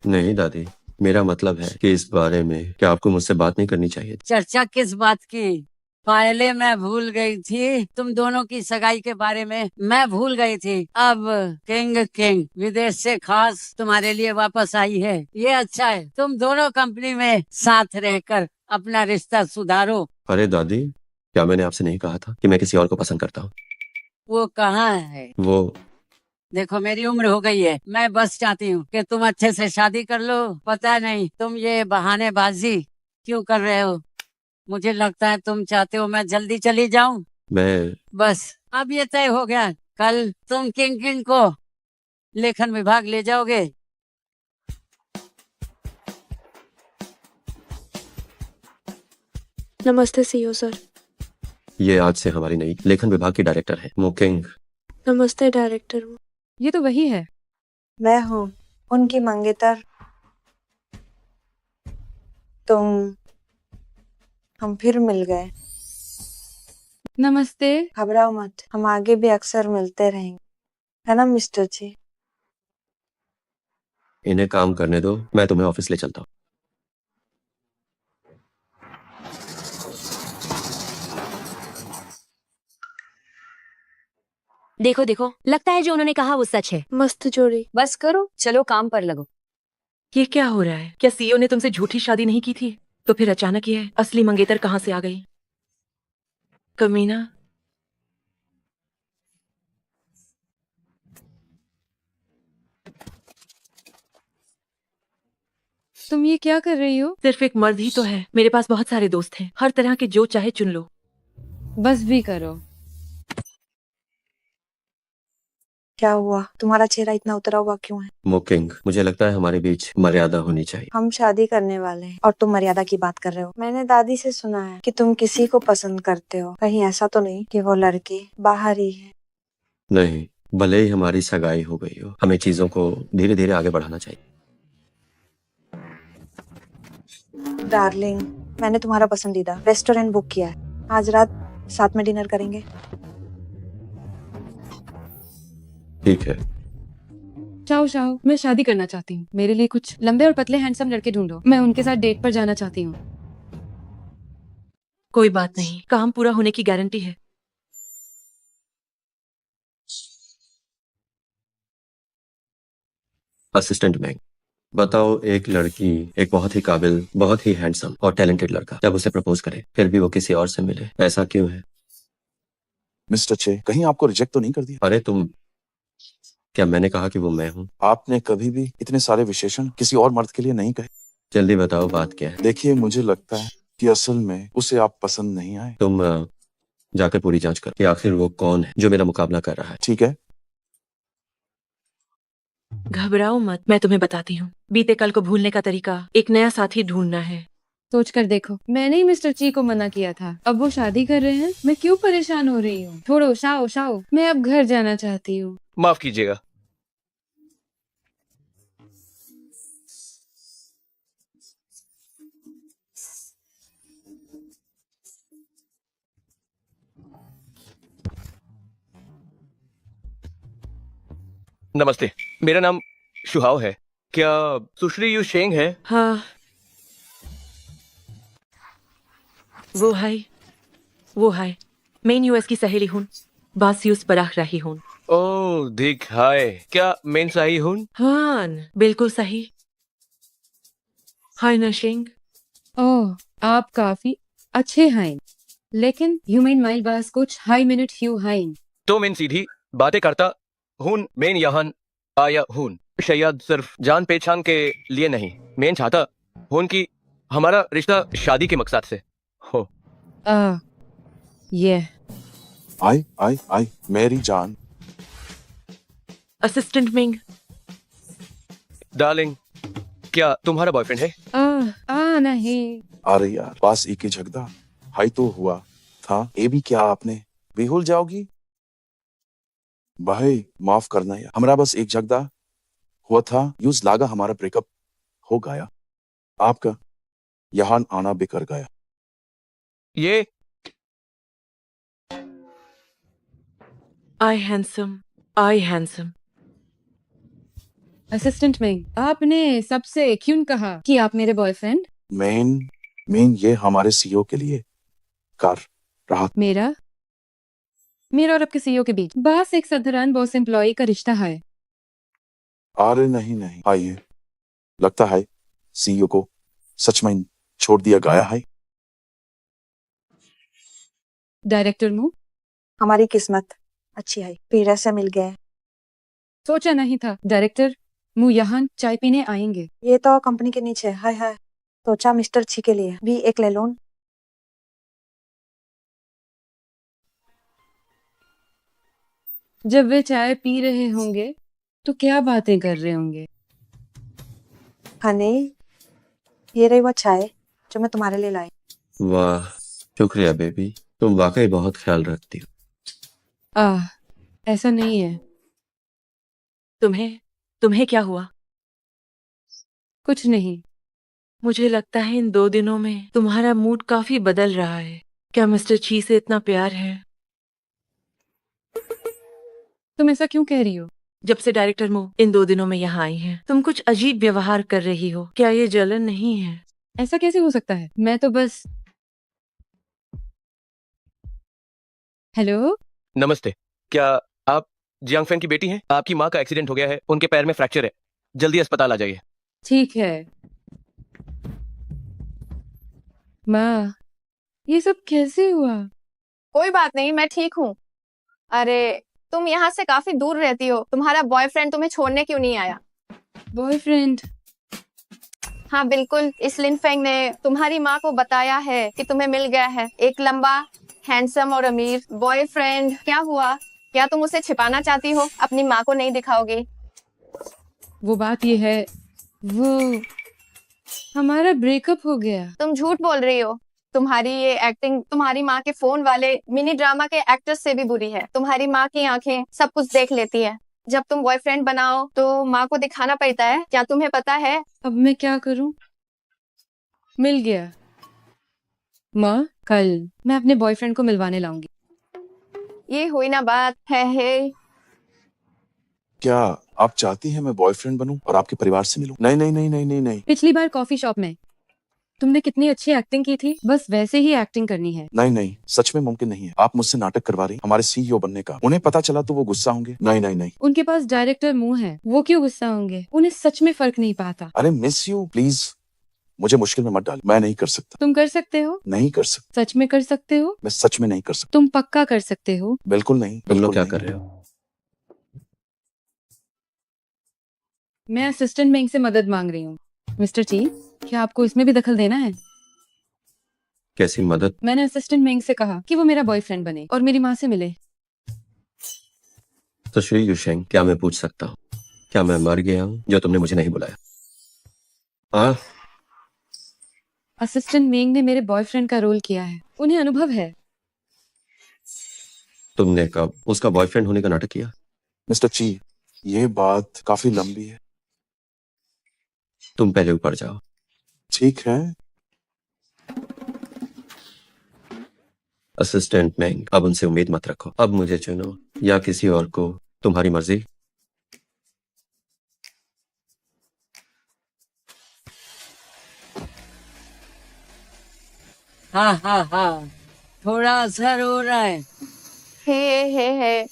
नहीं दादी, मेरा मतलब है कि इस बारे में क्या आपको मुझसे बात नहीं करनी चाहिए? चर्चा किस बात की? पहले मैं भूल गई थी, तुम दोनों की सगाई के बारे में मैं भूल गई थी। अब किंग विदेश से खास तुम्हारे लिए वापस आई है, ये अच्छा है। तुम दोनों कंपनी में साथ रहकर अपना रिश्ता सुधारो। अरे दादी, क्या मैंने आपसे नहीं कहा था कि मैं किसी और को पसंद करता हूँ? वो कहाँ है? वो देखो मेरी उम्र हो गई है, मैं बस चाहती हूँ कि तुम अच्छे से शादी कर लो। पता नहीं तुम ये बहानेबाजी क्यों कर रहे हो। मुझे लगता है तुम चाहते हो मैं जल्दी चली जाऊं। मैं बस अब ये तय हो गया, कल तुम किंग को लेखन विभाग ले जाओगे। नमस्ते सीईओ सर। ये आज से हमारी नई लेखन विभाग की डायरेक्टर है मुकिंग। नमस्ते डायरेक्टर। ये तो वही है। मैं हूँ उनकी मंगेतर। हम फिर मिल गए। नमस्ते। घबराओ मत, हम आगे भी अक्सर मिलते रहेंगे, है ना मिस्टर जी? इन्हें काम करने दो, मैं तुम्हें ऑफिस ले चलता हूँ। देखो देखो, लगता है जो उन्होंने कहा वो सच है। मस्त जोड़ी। बस करो, चलो काम पर लगो। ये क्या हो रहा है? क्या सीईओ ने तुमसे झूठी शादी नहीं की थी? तो फिर अचानक ये असली मंगेतर कहाँ से आ गई? कमीना। तुम ये क्या कर रही हो? सिर्फ एक मर्द ही तो है, मेरे पास बहुत सारे दोस्त हैं, हर तरह के, जो चाहे चुन लो। बस भी करो। क्या हुआ? तुम्हारा चेहरा इतना उतरा हुआ क्यों है? मुकिंग, मुझे लगता है हमारे बीच मर्यादा होनी चाहिए। हम शादी करने वाले हैं और तुम मर्यादा की बात कर रहे हो। मैंने दादी से सुना है कि तुम किसी को पसंद करते हो। कहीं ऐसा तो नहीं कि वो लड़की बाहर ही है? नहीं, भले ही हमारी सगाई हो गई हो, हमें चीजों को धीरे धीरे आगे बढ़ाना चाहिए। डार्लिंग, मैंने तुम्हारा पसंदीदा रेस्टोरेंट बुक किया है। आज रात साथ में डिनर करेंगे। ठीक है। चाओ चाओ, मैं शादी करना चाहती हूँ। मेरे लिए कुछ लंबे और पतले हैंडसम लड़के ढूंढो, मैं उनके साथ डेट पर जाना चाहती हूँ। कोई बात नहीं, काम पूरा होने की गारंटी है। असिस्टेंट मैंग, बताओ, एक लड़की, एक बहुत ही काबिल, बहुत ही हैंडसम और टैलेंटेड लड़का जब उसे प्रपोज करे, फिर भी वो किसी और से मिले, ऐसा क्यों है? मिस्टर चे, कहीं आपको रिजेक्ट तो नहीं कर दिया? अरे तुम, क्या मैंने कहा कि वो मैं हूँ? आपने कभी भी इतने सारे विशेषण किसी और मर्द के लिए नहीं कहे। जल्दी बताओ, बात क्या है? देखिए, मुझे लगता है कि असल में उसे आप पसंद नहीं आए। तुम जाकर पूरी जांच कर कि आखिर वो कौन है जो मेरा मुकाबला कर रहा है। ठीक है। घबराओ मत, मैं तुम्हें बताती हूँ। बीते कल को भूलने का तरीका, एक नया साथी ढूंढना है। सोच कर देखो, मैंने ही मिस्टर ची को मना किया था, अब वो शादी कर रहे हैं, मैं क्यों परेशान हो रही हूँ? छोड़ो, शाओ शाओ, मैं अब घर जाना चाहती हूँ। माफ कीजिएगा। नमस्ते, मेरा नाम शुहाव है। क्या सुश्री यू शेंग है? हाँ, वो है मेन यूएस की सहेली हूँ, बासियुस पराख रही हूँ। ओह दिख, हाय, क्या मेन सही हूँ? हाँ, बिल्कुल सही। हाय नशिंग। ओह, आप काफी अच्छे हैं, लेकिन ह्यूमन माइल बास कुछ हाई मिनट ह्यू हाइन। तो मैं सीधी बातें करता हूँ, मैं यहाँ आया हूँ शायद सिर्फ जान पहचान के लिए नहीं, मैं चाहता हूँ कि हमारा रिश्ता शादी के मकसद से हो। ये आई मेरी जान। Assistant Ming. डार्लिंग, क्या तुम्हारा बॉयफ्रेंड है? नहीं। अरे यार, पास एक ही झगड़ा हाई तो हुआ था, ये भी क्या आपने भी भूल जाओगी? भाई माफ करना यार, हमारा बस एक झगड़ा हुआ था यूज लागा हमारा ब्रेकअप हो गया, आपका यहाँ आना बेकार गया। ये आई हैंडसम। असिस्टेंट में आपने सबसे क्यों कहा कि आप मेरे बॉयफ्रेंड? मेन ये हमारे सीईओ के लिए कार रहा। मेरा और आपके सीईओ के बीच बस एक साधारण बॉस एम्प्लॉय का रिश्ता है। अरे नहीं आइए, लगता है सीईओ को सच में छोड़ दिया गया है। डायरेक्टर मुंह, हमारी किस्मत अच्छी है, पीरा से मिल गए। सोचा नहीं था डायरेक्टर मुंह यहाँ चाय पीने आएंगे। ये तो कंपनी के नीचे हाय हाय। सोचा मिस्टर ची के लिए भी एक ले लूं। जब वे चाय पी रहे होंगे तो क्या बातें कर रहे होंगे? हनी, ये रही वो चाय जो मैं तुम्हारे लिए लाई। वाह, शुक्रिया बेबी, तुम वाकई बहुत ख्याल रखती हो। ऐसा नहीं है। तुम्हें क्या हुआ? कुछ नहीं। मुझे लगता है इन 2 दिनों में तुम्हारा मूड काफी बदल रहा है। क्या मिस्टर ची से इतना प्यार है? तुम ऐसा क्यों कह रही हो? जब से डायरेक्टर मो इन 2 दिनों में यहाँ आई हैं, तुम कुछ अजीब व्यवहार कर रही हो। क्या ये जलन नहीं है? ऐसा कैसे हो सकता है? मैं तो बस। हेलो, नमस्ते। क्या आप जियांग फेंग की बेटी हैं? आपकी माँ का एक्सीडेंट हो गया है, उनके पैर में फ्रैक्चर है, जल्दी अस्पताल आ जाइए। ठीक है। माँ, ये सब कैसे हुआ? कोई बात नहीं, मैं ठीक हूँ। अरे तुम यहाँ से काफी दूर रहती हो, तुम्हारा बॉयफ्रेंड तुम्हें छोड़ने क्यों नहीं आया? बॉयफ्रेंड? हाँ बिल्कुल, इस लिन फेंग ने तुम्हारी माँ को बताया है कि तुम्हें मिल गया है एक लंबा, हैंडसम और अमीर बॉयफ्रेंड। क्या हुआ? क्या तुम उसे छिपाना चाहती हो? अपनी माँ को नहीं दिखाओगी? वो बात ये है, वो हमारा ब्रेकअप हो गया। तुम झूठ बोल रही हो। तुम्हारी ये एक्टिंग तुम्हारी माँ के फोन वाले मिनी ड्रामा के एक्टर्स से भी बुरी है। तुम्हारी माँ की आंखें सब कुछ देख लेती है। जब तुम बॉयफ्रेंड बनाओ तो माँ को दिखाना पड़ता है, क्या तुम्हें पता है? अब मैं क्या करूं? मिल गया। माँ, कल मैं अपने बॉयफ्रेंड को मिलवाने लाऊंगी। ये हुई ना बात है। क्या आप चाहती हैं मैं बॉयफ्रेंड बनूं और आपके परिवार से मिलूं? नहीं। पिछली बार कॉफी शॉप में तुमने कितनी अच्छी एक्टिंग की थी, बस वैसे ही एक्टिंग करनी है। नहीं, सच में मुमकिन नहीं है। आप मुझसे नाटक करवा रही हमारे सीईओ बनने का। उन्हें पता चला तो वो गुस्सा होंगे। नहीं। उनके पास डायरेक्टर मुंह है, वो क्यों गुस्सा होंगे? उन्हें सच में फर्क नहीं पाता। अरे मिस यू, प्लीज मुझे मुश्किल में मत डाल। मैं नहीं कर सकता। तुम कर सकते हो। नहीं कर सकता। सच में कर सकते हो। मैं सच में नहीं कर सकता। तुम पक्का कर सकते हो। बिल्कुल नहीं। तुम लोग क्या नहीं। कर रहे हो? मैं असिस्टेंट बैंक से मदद मांग रही हूँ। मिस्टर ची, क्या आपको इसमें भी दखल देना है? कैसी मदद? मैंने असिस्टेंट बैंक से कहा कि वो मेरा बॉयफ्रेंड बने और मेरी माँ से मिले। तो श्री युशेंग, क्या मैं पूछ सकता हूँ, क्या मैं मर गया हूँ जो तुमने मुझे नहीं बुलाया? असिस्टेंट मेंग ने मेरे बॉयफ्रेंड का रोल किया है, उन्हें अनुभव है। तुमने कब उसका बॉयफ्रेंड होने का नाटक किया? मिस्टर ची, ये बात काफी लंबी है। तुम पहले ऊपर जाओ। ठीक है। असिस्टेंट मैंग, अब उनसे उम्मीद मत रखो। अब मुझे चुनो या किसी और को, तुम्हारी मर्जी। हाँ, थोड़ा असर हो रहा है। हे।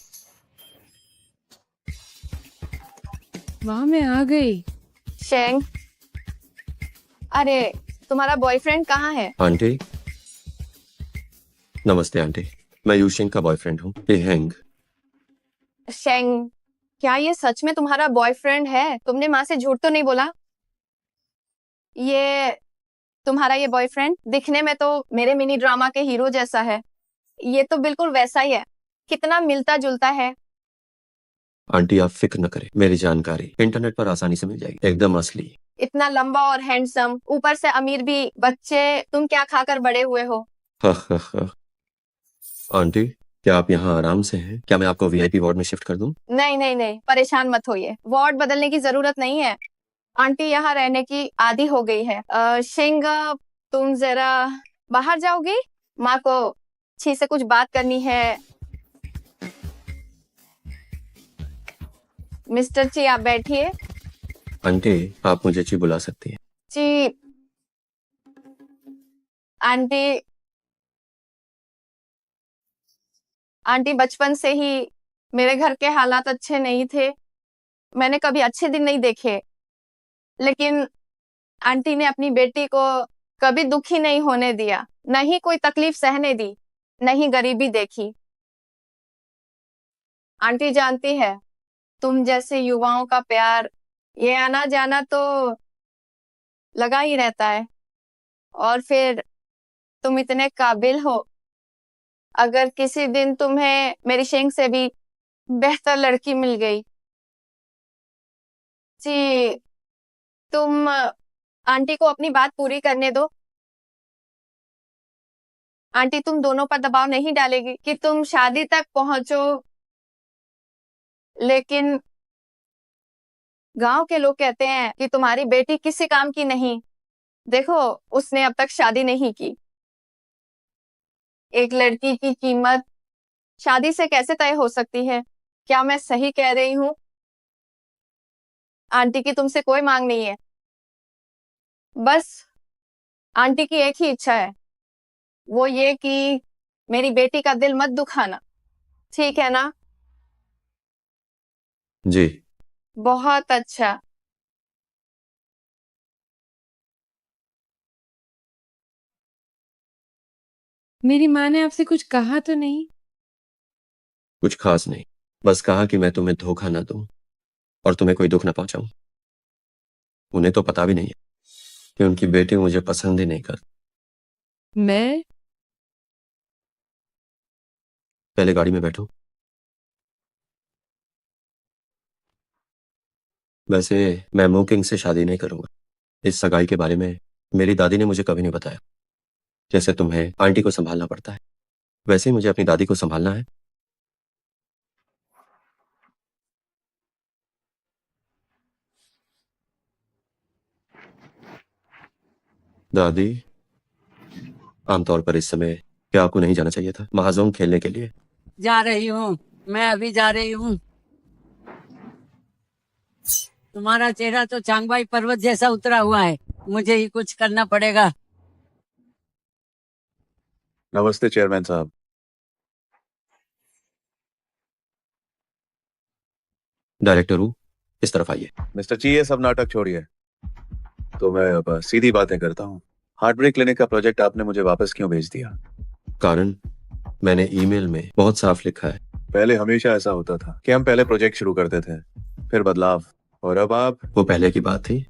वहां मैं आ गई। शेंग, अरे तुम्हारा बॉयफ्रेंड कहाँ है? आंटी, नमस्ते आंटी, मैं यूशिंग का बॉयफ्रेंड हूँ, हेंग। शेंग, क्या ये सच में तुम्हारा बॉयफ्रेंड है? तुमने माँ से झूठ तो नहीं बोला? ये तुम्हारा ये बॉयफ्रेंड दिखने में तो मेरे मिनी ड्रामा के हीरो जैसा है। ये तो बिल्कुल वैसा ही है, कितना मिलता जुलता है। आंटी आप फिक्र न करें, मेरी जानकारी इंटरनेट पर आसानी से मिल जाएगी, एकदम असली। इतना लंबा और हैंडसम, ऊपर से अमीर भी। बच्चे तुम क्या खाकर बड़े हुए हो? आंटी, क्या आप यहाँ आराम से हैं? क्या मैं आपको वीआईपी वार्ड में शिफ्ट कर दूं? नहीं नहीं नहीं, परेशान मत होइए, वार्ड बदलने की जरूरत नहीं है। आंटी यहाँ रहने की आदी हो गई है। शिंग, तुम जरा बाहर जाओगी? माँ को छी से कुछ बात करनी है। मिस्टर ची, आप बैठिए। आंटी, आप मुझे ची बुला सकती हैं। जी आंटी, आंटी बचपन से ही मेरे घर के हालात अच्छे नहीं थे, मैंने कभी अच्छे दिन नहीं देखे, लेकिन आंटी ने अपनी बेटी को कभी दुखी नहीं होने दिया, नहीं कोई तकलीफ सहने दी, नहीं गरीबी देखी। आंटी जानती है, तुम जैसे युवाओं का प्यार, ये आना जाना तो लगा ही रहता है, और फिर तुम इतने काबिल हो, अगर किसी दिन तुम्हें मेरी शेंग से भी बेहतर लड़की मिल गई जी, तुम आंटी को अपनी बात पूरी करने दो। आंटी तुम दोनों पर दबाव नहीं डालेगी कि तुम शादी तक पहुंचो, लेकिन गांव के लोग कहते हैं कि तुम्हारी बेटी किसी काम की नहीं। देखो, उसने अब तक शादी नहीं की। एक लड़की की कीमत शादी से कैसे तय हो सकती है? क्या मैं सही कह रही हूँ? आंटी की तुमसे कोई मांग नहीं है, बस आंटी की एक ही इच्छा है, वो ये कि मेरी बेटी का दिल मत दुखाना, ठीक है ना? जी। बहुत अच्छा। मेरी माँ ने आपसे कुछ कहा तो नहीं? कुछ खास नहीं, बस कहा कि मैं तुम्हें धोखा ना दूं और तुम्हें कोई दुख ना पहुंचाऊं। उन्हें तो पता भी नहीं है कि उनकी बेटी मुझे पसंद ही नहीं करती। मैं पहले गाड़ी में बैठो। वैसे मैं मू किंग से शादी नहीं करूंगा। इस सगाई के बारे में मेरी दादी ने मुझे कभी नहीं बताया। जैसे तुम्हें आंटी को संभालना पड़ता है, वैसे ही मुझे अपनी दादी को संभालना है। दादी, आमतौर पर इस समय क्या आपको नहीं जाना चाहिए था महाजोंग खेलने के लिए? जा रही हूँ, मैं अभी जा रही हूँ। तुम्हारा चेहरा तो चांगबाई पर्वत जैसा उतरा हुआ है, मुझे ही कुछ करना पड़ेगा। नमस्ते चेयरमैन साहब। डायरेक्टर हूँ, इस तरफ आइए। मिस्टर ची, ये सब नाटक छोड़िए, तो मैं अब सीधी बातें करता हूँ। हार्ट ब्रेक क्लिनिक का प्रोजेक्ट आपने मुझे वापस क्यों भेज दिया? कारण मैंने ईमेल में बहुत साफ लिखा है। पहले हमेशा ऐसा होता था कि हम पहले प्रोजेक्ट शुरू करते थे, फिर बदलाव, और अब आप। वो पहले की बात थी।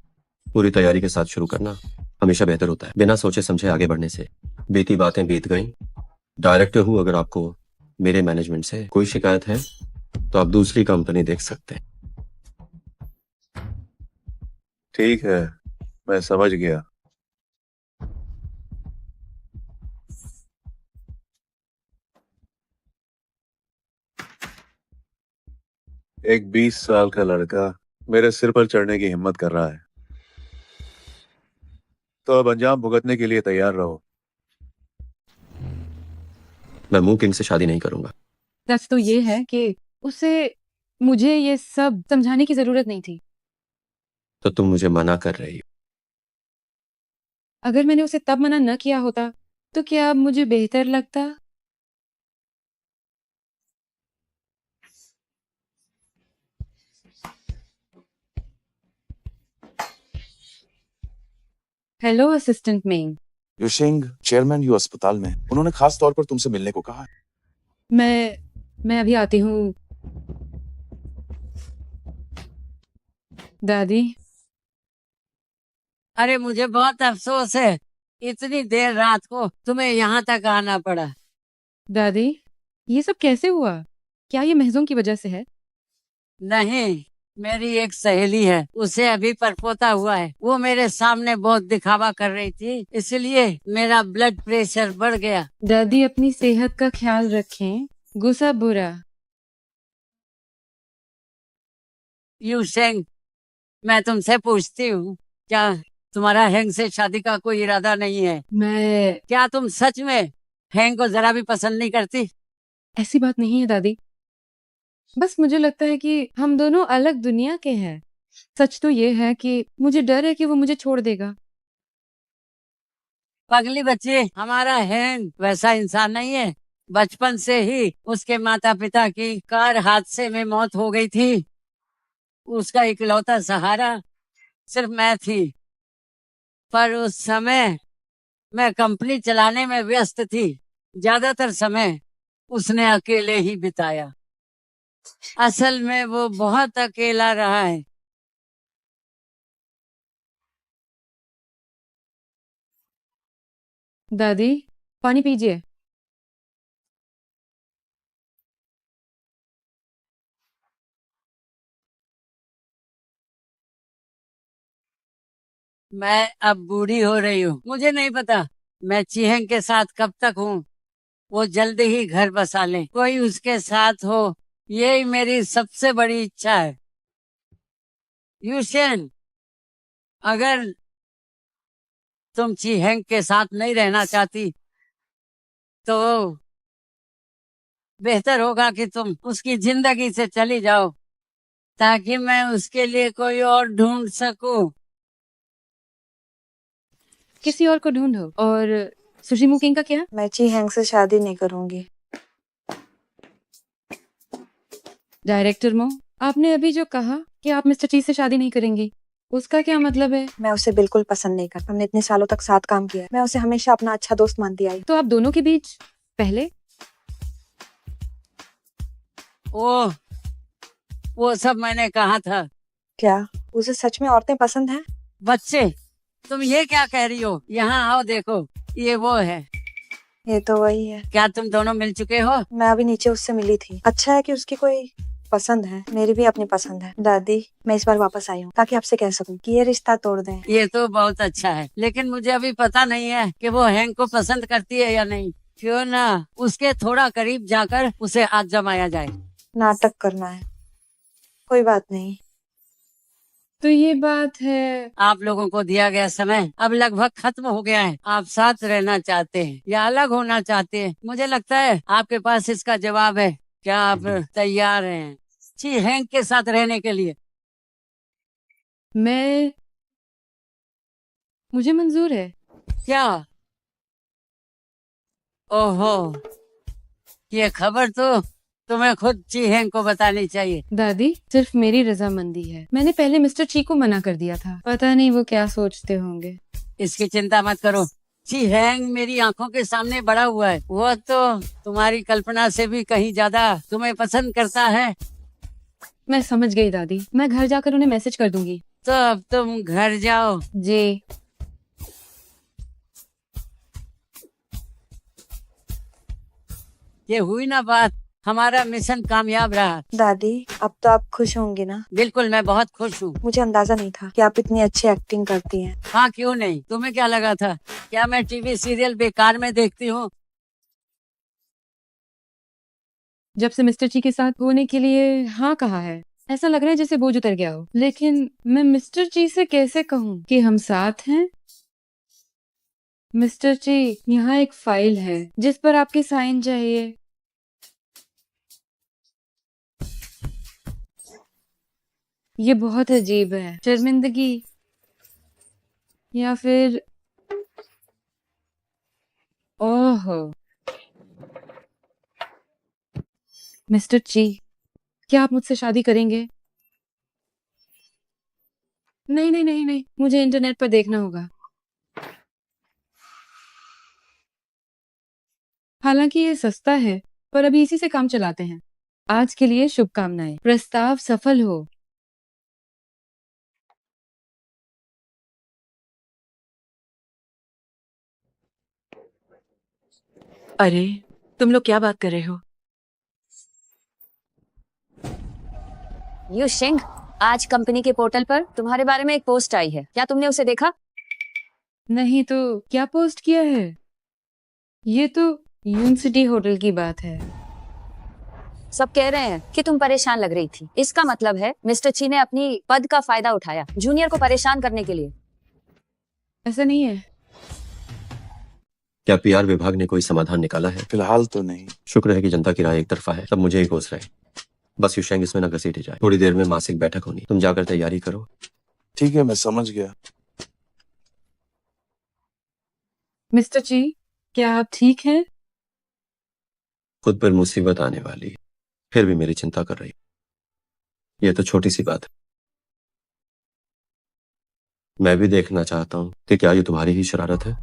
पूरी तैयारी के साथ शुरू करना हमेशा बेहतर होता है, बिना सोचे समझे आगे बढ़ने से। बीती बातें बीत गई। डायरेक्टर हूँ, अगर आपको मेरे मैनेजमेंट से कोई शिकायत है तो आप दूसरी कंपनी देख सकते हैं। ठीक है, मैं समझ गया। एक 20 साल का लड़का मेरे सिर पर चढ़ने की हिम्मत कर रहा है, तो अब अंजाम भुगतने के लिए तैयार रहो। मैं मू किंग से शादी नहीं करूंगा। सच तो ये है कि उसे मुझे ये सब समझाने की जरूरत नहीं थी। तो तुम मुझे मना कर रही हो? अगर मैंने उसे तब मना न किया होता तो क्या अब मुझे बेहतर लगता? हेलो असिस्टेंट मेंग। युशिंग, चेयरमैन यू अस्पताल में, उन्होंने खास तौर पर तुमसे मिलने को कहा है। मैं अभी आती हूँ। दादी। अरे मुझे बहुत अफसोस है, इतनी देर रात को तुम्हें यहाँ तक आना पड़ा। दादी, ये सब कैसे हुआ? क्या ये महजूम की वजह से है? नहीं, मेरी एक सहेली है, उसे अभी परपोता हुआ है। वो मेरे सामने बहुत दिखावा कर रही थी, इसलिए मेरा ब्लड प्रेशर बढ़ गया। दादी, अपनी सेहत का ख्याल रखें। गुस्सा बुरा। यू शेंग, मैं तुमसे पूछती हूँ, क्या तुम्हारा हैंग से शादी का कोई इरादा नहीं है? मैं क्या तुम सच में हैंग को जरा भी पसंद नहीं करती? ऐसी बात नहीं है दादी, बस मुझे लगता है कि हम दोनों अलग दुनिया के हैं। सच तो ये है कि मुझे डर है कि वो मुझे छोड़ देगा। पगली बच्ची, हमारा हैंग वैसा इंसान नहीं है। बचपन से ही उसके माता पिता की कार हादसे में मौत हो गई थी। उसका इकलौता सहारा सिर्फ मैं थी, पर उस समय मैं कंपनी चलाने में व्यस्त थी। ज्यादातर समय उसने अकेले ही बिताया। असल में वो बहुत अकेला रहा है। दादी, पानी पीजिए। मैं अब बूढ़ी हो रही हूँ, मुझे नहीं पता मैं चीहंग के साथ कब तक हूँ। वो जल्दी ही घर बसा ले, कोई उसके साथ हो, यही मेरी सबसे बड़ी इच्छा है। यूशन, अगर तुम चीहंग के साथ नहीं रहना चाहती तो बेहतर होगा कि तुम उसकी जिंदगी से चली जाओ, ताकि मैं उसके लिए कोई और ढूंढ सकूं। किसी और को ढूंढो। और सुशीमू किंग का क्या? मैं ची हैंग से शादी नहीं करूंगी। डायरेक्टर मो, आपने अभी जो कहा कि आप मिस्टर ची से शादी नहीं करेंगी, उसका क्या मतलब है? मैं उसे बिल्कुल पसंद नहीं करता। हमने इतने सालों तक साथ काम किया है। मैं उसे हमेशा अपना अच्छा दोस्त मानती आई। तो आप दोनों के बीच पहले वो सब मैंने कहा था। क्या उसे सच में औरतें पसंद हैं? बच्चे, तुम ये क्या कह रही हो? यहाँ आओ, देखो, ये वो है। ये तो वही है। क्या तुम दोनों मिल चुके हो? मैं अभी नीचे उससे मिली थी। अच्छा है कि उसकी कोई पसंद है। मेरी भी अपनी पसंद है। दादी, मैं इस बार वापस आई हूँ ताकि आपसे कह सकूं कि ये रिश्ता तोड़ दें। ये तो बहुत अच्छा है, लेकिन मुझे अभी पता नहीं है कि वो हैंक को पसंद करती है या नहीं। क्यों ना उसके थोड़ा करीब जाकर उसे आजमाया जाए। नाटक करना है, कोई बात नहीं। तो ये बात है। आप लोगों को दिया गया समय अब लगभग खत्म हो गया है। आप साथ रहना चाहते हैं या अलग होना चाहते हैं? मुझे लगता है आपके पास इसका जवाब है। क्या आप तैयार हैं ची हैंक के साथ रहने के लिए? मुझे मंजूर है। क्या? ओहो, ये खबर तो तुम्हें खुद ची हैंक को बतानी चाहिए। दादी, सिर्फ मेरी रजामंदी है। मैंने पहले मिस्टर ची को मना कर दिया था। पता नहीं वो क्या सोचते होंगे। इसकी चिंता मत करो। ची हैंग मेरी आंखों के सामने बड़ा हुआ है। वो तो तुम्हारी कल्पना से भी कहीं ज्यादा तुम्हें पसंद करता है। मैं समझ गई दादी, मैं घर जाकर उन्हें मैसेज कर दूंगी। तो अब तुम घर जाओ। जी। ये हुई ना बात, हमारा मिशन कामयाब रहा। दादी, अब तो आप खुश होंगी ना? बिल्कुल, मैं बहुत खुश हूँ। मुझे अंदाजा नहीं था कि आप इतनी अच्छी एक्टिंग करती हैं। हाँ, क्यों नहीं? तुम्हें क्या लगा था? क्या मैं टीवी सीरियल बेकार में देखती हूँ? जब से मिस्टर ची के साथ होने के लिए हाँ कहा है, ऐसा लग रहा है जैसे बोझ उतर गया हो। लेकिन मैं मिस्टर ची से कैसे कहूँ कि हम साथ हैं? मिस्टर ची, यहाँ एक फाइल है जिस पर आपके साइन चाहिए। ये बहुत अजीब है। शर्मिंदगी या फिर ओहो। मिस्टर ची, क्या आप मुझसे शादी करेंगे? नहीं नहीं नहीं नहीं, मुझे इंटरनेट पर देखना होगा। हालांकि ये सस्ता है, पर अभी इसी से काम चलाते हैं। आज के लिए शुभकामनाएं। प्रस्ताव सफल हो। अरे, तुम लोग क्या बात कर रहे हो? यू शिंग, आज कंपनी के पोर्टल पर तुम्हारे बारे में एक पोस्ट आई है। क्या तुमने उसे देखा? नहीं तो क्या पोस्ट किया है? ये तो यूनिवर्सिटी होटल की बात है। सब कह रहे हैं कि तुम परेशान लग रही थी। इसका मतलब है मिस्टर ची ने अपनी पद का फायदा उठाया जूनियर को परेशान करने के लिए। ऐसा नहीं है। क्या पीआर विभाग ने कोई समाधान निकाला है? फिलहाल तो नहीं। शुक्र है कि जनता की राय एक तरफा है, सब मुझे ही कोस रहे। बस युशेंग इसमें न घसीटी जाए। थोड़ी देर में मासिक बैठक होनी, तुम जाकर तैयारी करो। ठीक है, मैं समझ गया। मिस्टर ची, क्या आप ठीक हैं? खुद पर मुसीबत आने वाली है, फिर भी मेरी चिंता कर रही। यह तो छोटी सी बात है। मैं भी देखना चाहता हूं कि क्या ये तुम्हारी ही शरारत है।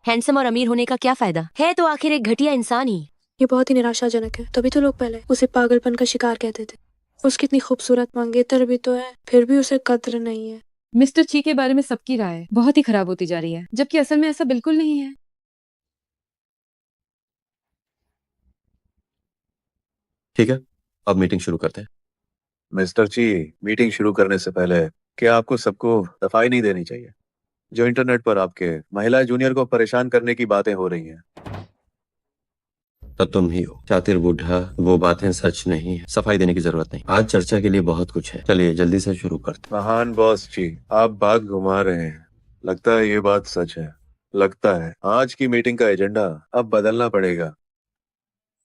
हैंडसम और अमीर होने का क्या फायदा है, तो आखिर एक घटिया इंसान ही। ये बहुत ही निराशाजनक है। तभी तो लोग पहले उसे पागलपन का शिकार कहते थे। उसकी इतनी खूबसूरत मंगेतर भी तो है, फिर भी उसे कद्र नहीं है। मिस्टर ची के बारे में सबकी राय बहुत ही खराब होती जा रही है, जबकि असल में ऐसा बिल्कुल नहीं है। ठीक है, अब मीटिंग शुरू करते हैं। मिस्टर ची, मीटिंग शुरू करने से पहले क्या आपको सबको सफाई नहीं देनी चाहिए? जो इंटरनेट पर आपके महिला जूनियर को परेशान करने की बातें हो रही हैं। तब तुम ही हो चातिर बूढ़ा, वो बातें सच नहीं है। सफाई देने की जरूरत नहीं, आज चर्चा के लिए बहुत कुछ है। चलिए जल्दी से शुरू करते हैं। महान बॉस जी, आप बात घुमा रहे हैं। लगता है ये बात सच है। लगता है आज की मीटिंग का एजेंडा अब बदलना पड़ेगा।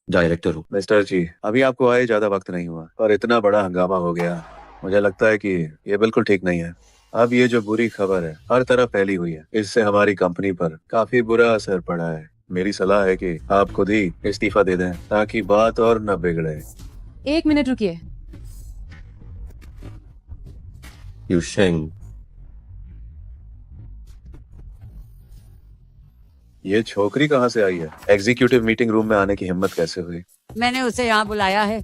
डायरेक्टर हूँ। मिस्टर जी, अभी आपको आए ज्यादा वक्त नहीं हुआ और इतना बड़ा हंगामा हो गया। मुझे लगता है कि ये बिल्कुल ठीक नहीं है। अब ये जो बुरी खबर है हर तरफ फैली हुई है, इससे हमारी कंपनी पर काफी बुरा असर पड़ा है। मेरी सलाह है कि आप खुद ही इस्तीफा दे दें ताकि बात और न बिगड़े। 1 मिनट रुकिए। युशेंग, ये छोकरी कहाँ से आई है? एग्जीक्यूटिव मीटिंग रूम में आने की हिम्मत कैसे हुई? मैंने उसे यहाँ बुलाया है।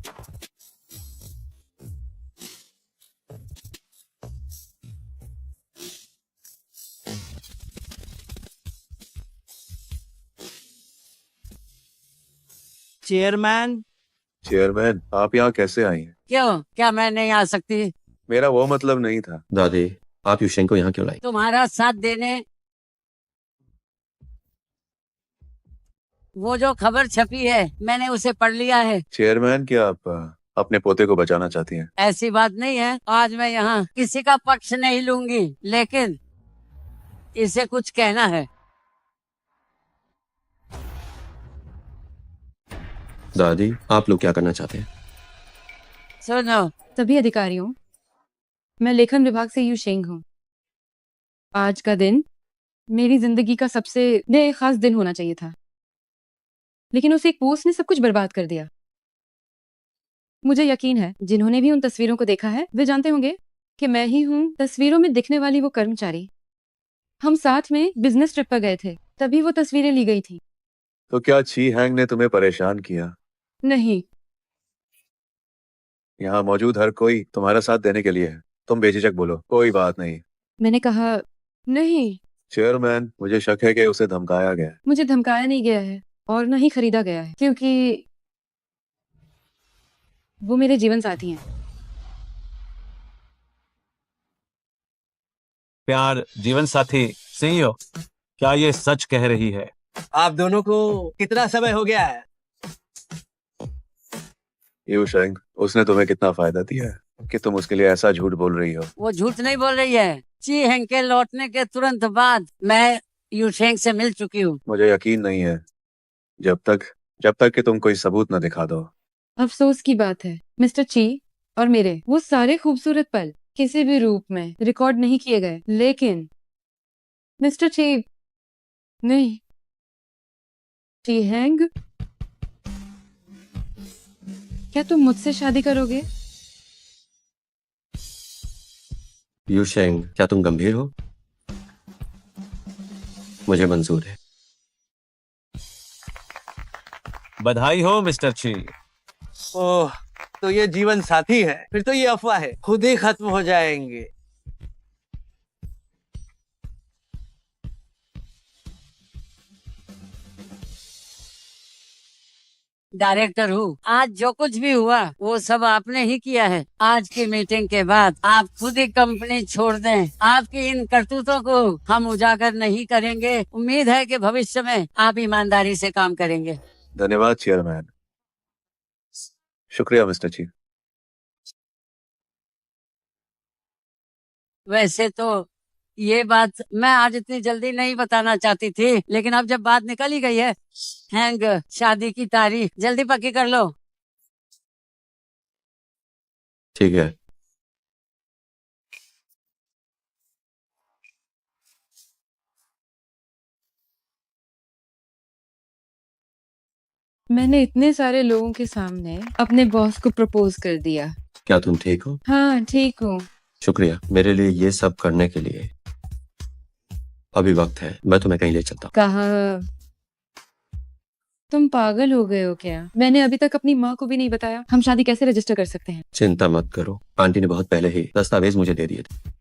चेयरमैन। चेयरमैन, आप यहाँ कैसे आई हैं? क्यों, क्या मैं नहीं आ सकती? मेरा वो मतलब नहीं था। दादी, आप युशेंग को यहाँ क्यों लाई? तुम्हारा साथ देने। वो जो खबर छपी है मैंने उसे पढ़ लिया है। चेयरमैन, क्या आप अपने पोते को बचाना चाहती हैं? ऐसी बात नहीं है। आज मैं यहाँ किसी का पक्ष नहीं लूंगी, लेकिन इसे कुछ कहना है। दादी, आप लोग क्या करना चाहते हैं? सुनो, सभी अधिकारियों, मैं लेखन विभाग से युशेंग हूँ। आज का दिन मेरी जिंदगी का सबसे खास दिन होना चाहिए था, लेकिन उस एक पोस्ट ने सब कुछ बर्बाद कर दिया। मुझे यकीन है जिन्होंने भी उन तस्वीरों को देखा है वे जानते होंगे कि मैं ही हूँ तस्वीरों में दिखने वाली वो कर्मचारी। हम साथ में बिजनेस ट्रिप पर गए थे, तभी वो तस्वीरें ली गई थी। तो क्या ची हैंग ने तुम्हें परेशान किया? नहीं। यहाँ मौजूद हर कोई तुम्हारा साथ देने के लिए है। तुम बेझिझक बोलो, कोई बात नहीं। मैंने कहा नहीं। चेयरमैन, मुझे शक है कि उसे धमकाया गया है। मुझे धमकाया नहीं गया है और न ही खरीदा गया है, क्योंकि वो मेरे जीवन साथी हैं। प्यार जीवन साथी सीईओ, क्या ये सच कह रही है? आप दोनों को कितना समय हो गया है? युशेंग, उसने तुम्हें कितना फायदा दिया है कि तुम उसके लिए ऐसा झूठ बोल रही हो? वो झूठ नहीं बोल रही है। ची हेंग के लौटने के तुरंत बाद मैं यूशेंग से मिल चुकी हूँ। मुझे यकीन नहीं है जब तक कि तुम कोई सबूत न दिखा दो। अफसोस की बात है मिस्टर ची, और मेरे वो सारे खूबसूरत पल किसी भी रूप में रिकॉर्ड नहीं किए गए। लेकिन मिस्टर ची नहीं, ची हैंग, क्या तुम मुझसे शादी करोगे? युशेंग, क्या तुम गंभीर हो? मुझे मंजूर है। बधाई हो मिस्टर ची। ओह, तो ये जीवन साथी है? फिर तो ये अफवाह है, खुद ही खत्म हो जाएंगे। डायरेक्टर हूँ। आज जो कुछ भी हुआ वो सब आपने ही किया है। आज की मीटिंग के बाद आप खुद ही कंपनी छोड़ दें। आपकी इन करतूतों को हम उजागर नहीं करेंगे। उम्मीद है कि भविष्य में आप ईमानदारी से काम करेंगे। धन्यवाद चेयरमैन। शुक्रिया मिस्टर चीफ। वैसे तो ये बात मैं आज इतनी जल्दी नहीं बताना चाहती थी, लेकिन अब जब बात निकल ही गई है, हैंग शादी की तारीख जल्दी पक्की कर लो। ठीक है। मैंने इतने सारे लोगों के सामने अपने बॉस को प्रपोज कर दिया। क्या तुम ठीक हो? हाँ ठीक हूँ। शुक्रिया मेरे लिए ये सब करने के लिए। अभी वक्त है, मैं तुम्हें कहीं ले चलता हूँ। कहाँ? तुम पागल हो गए हो क्या? मैंने अभी तक अपनी माँ को भी नहीं बताया। हम शादी कैसे रजिस्टर कर सकते हैं? चिंता मत करो, आंटी ने बहुत पहले ही दस्तावेज मुझे दे दिए थे।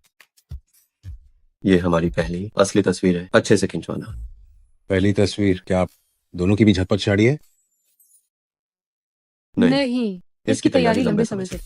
ये हमारी पहली असली तस्वीर है, अच्छे से खिंचवाना। पहली तस्वीर क्या आप दोनों की भी झटपट चाड़ी है? नहीं, इसकी तैयारी लंबे समय से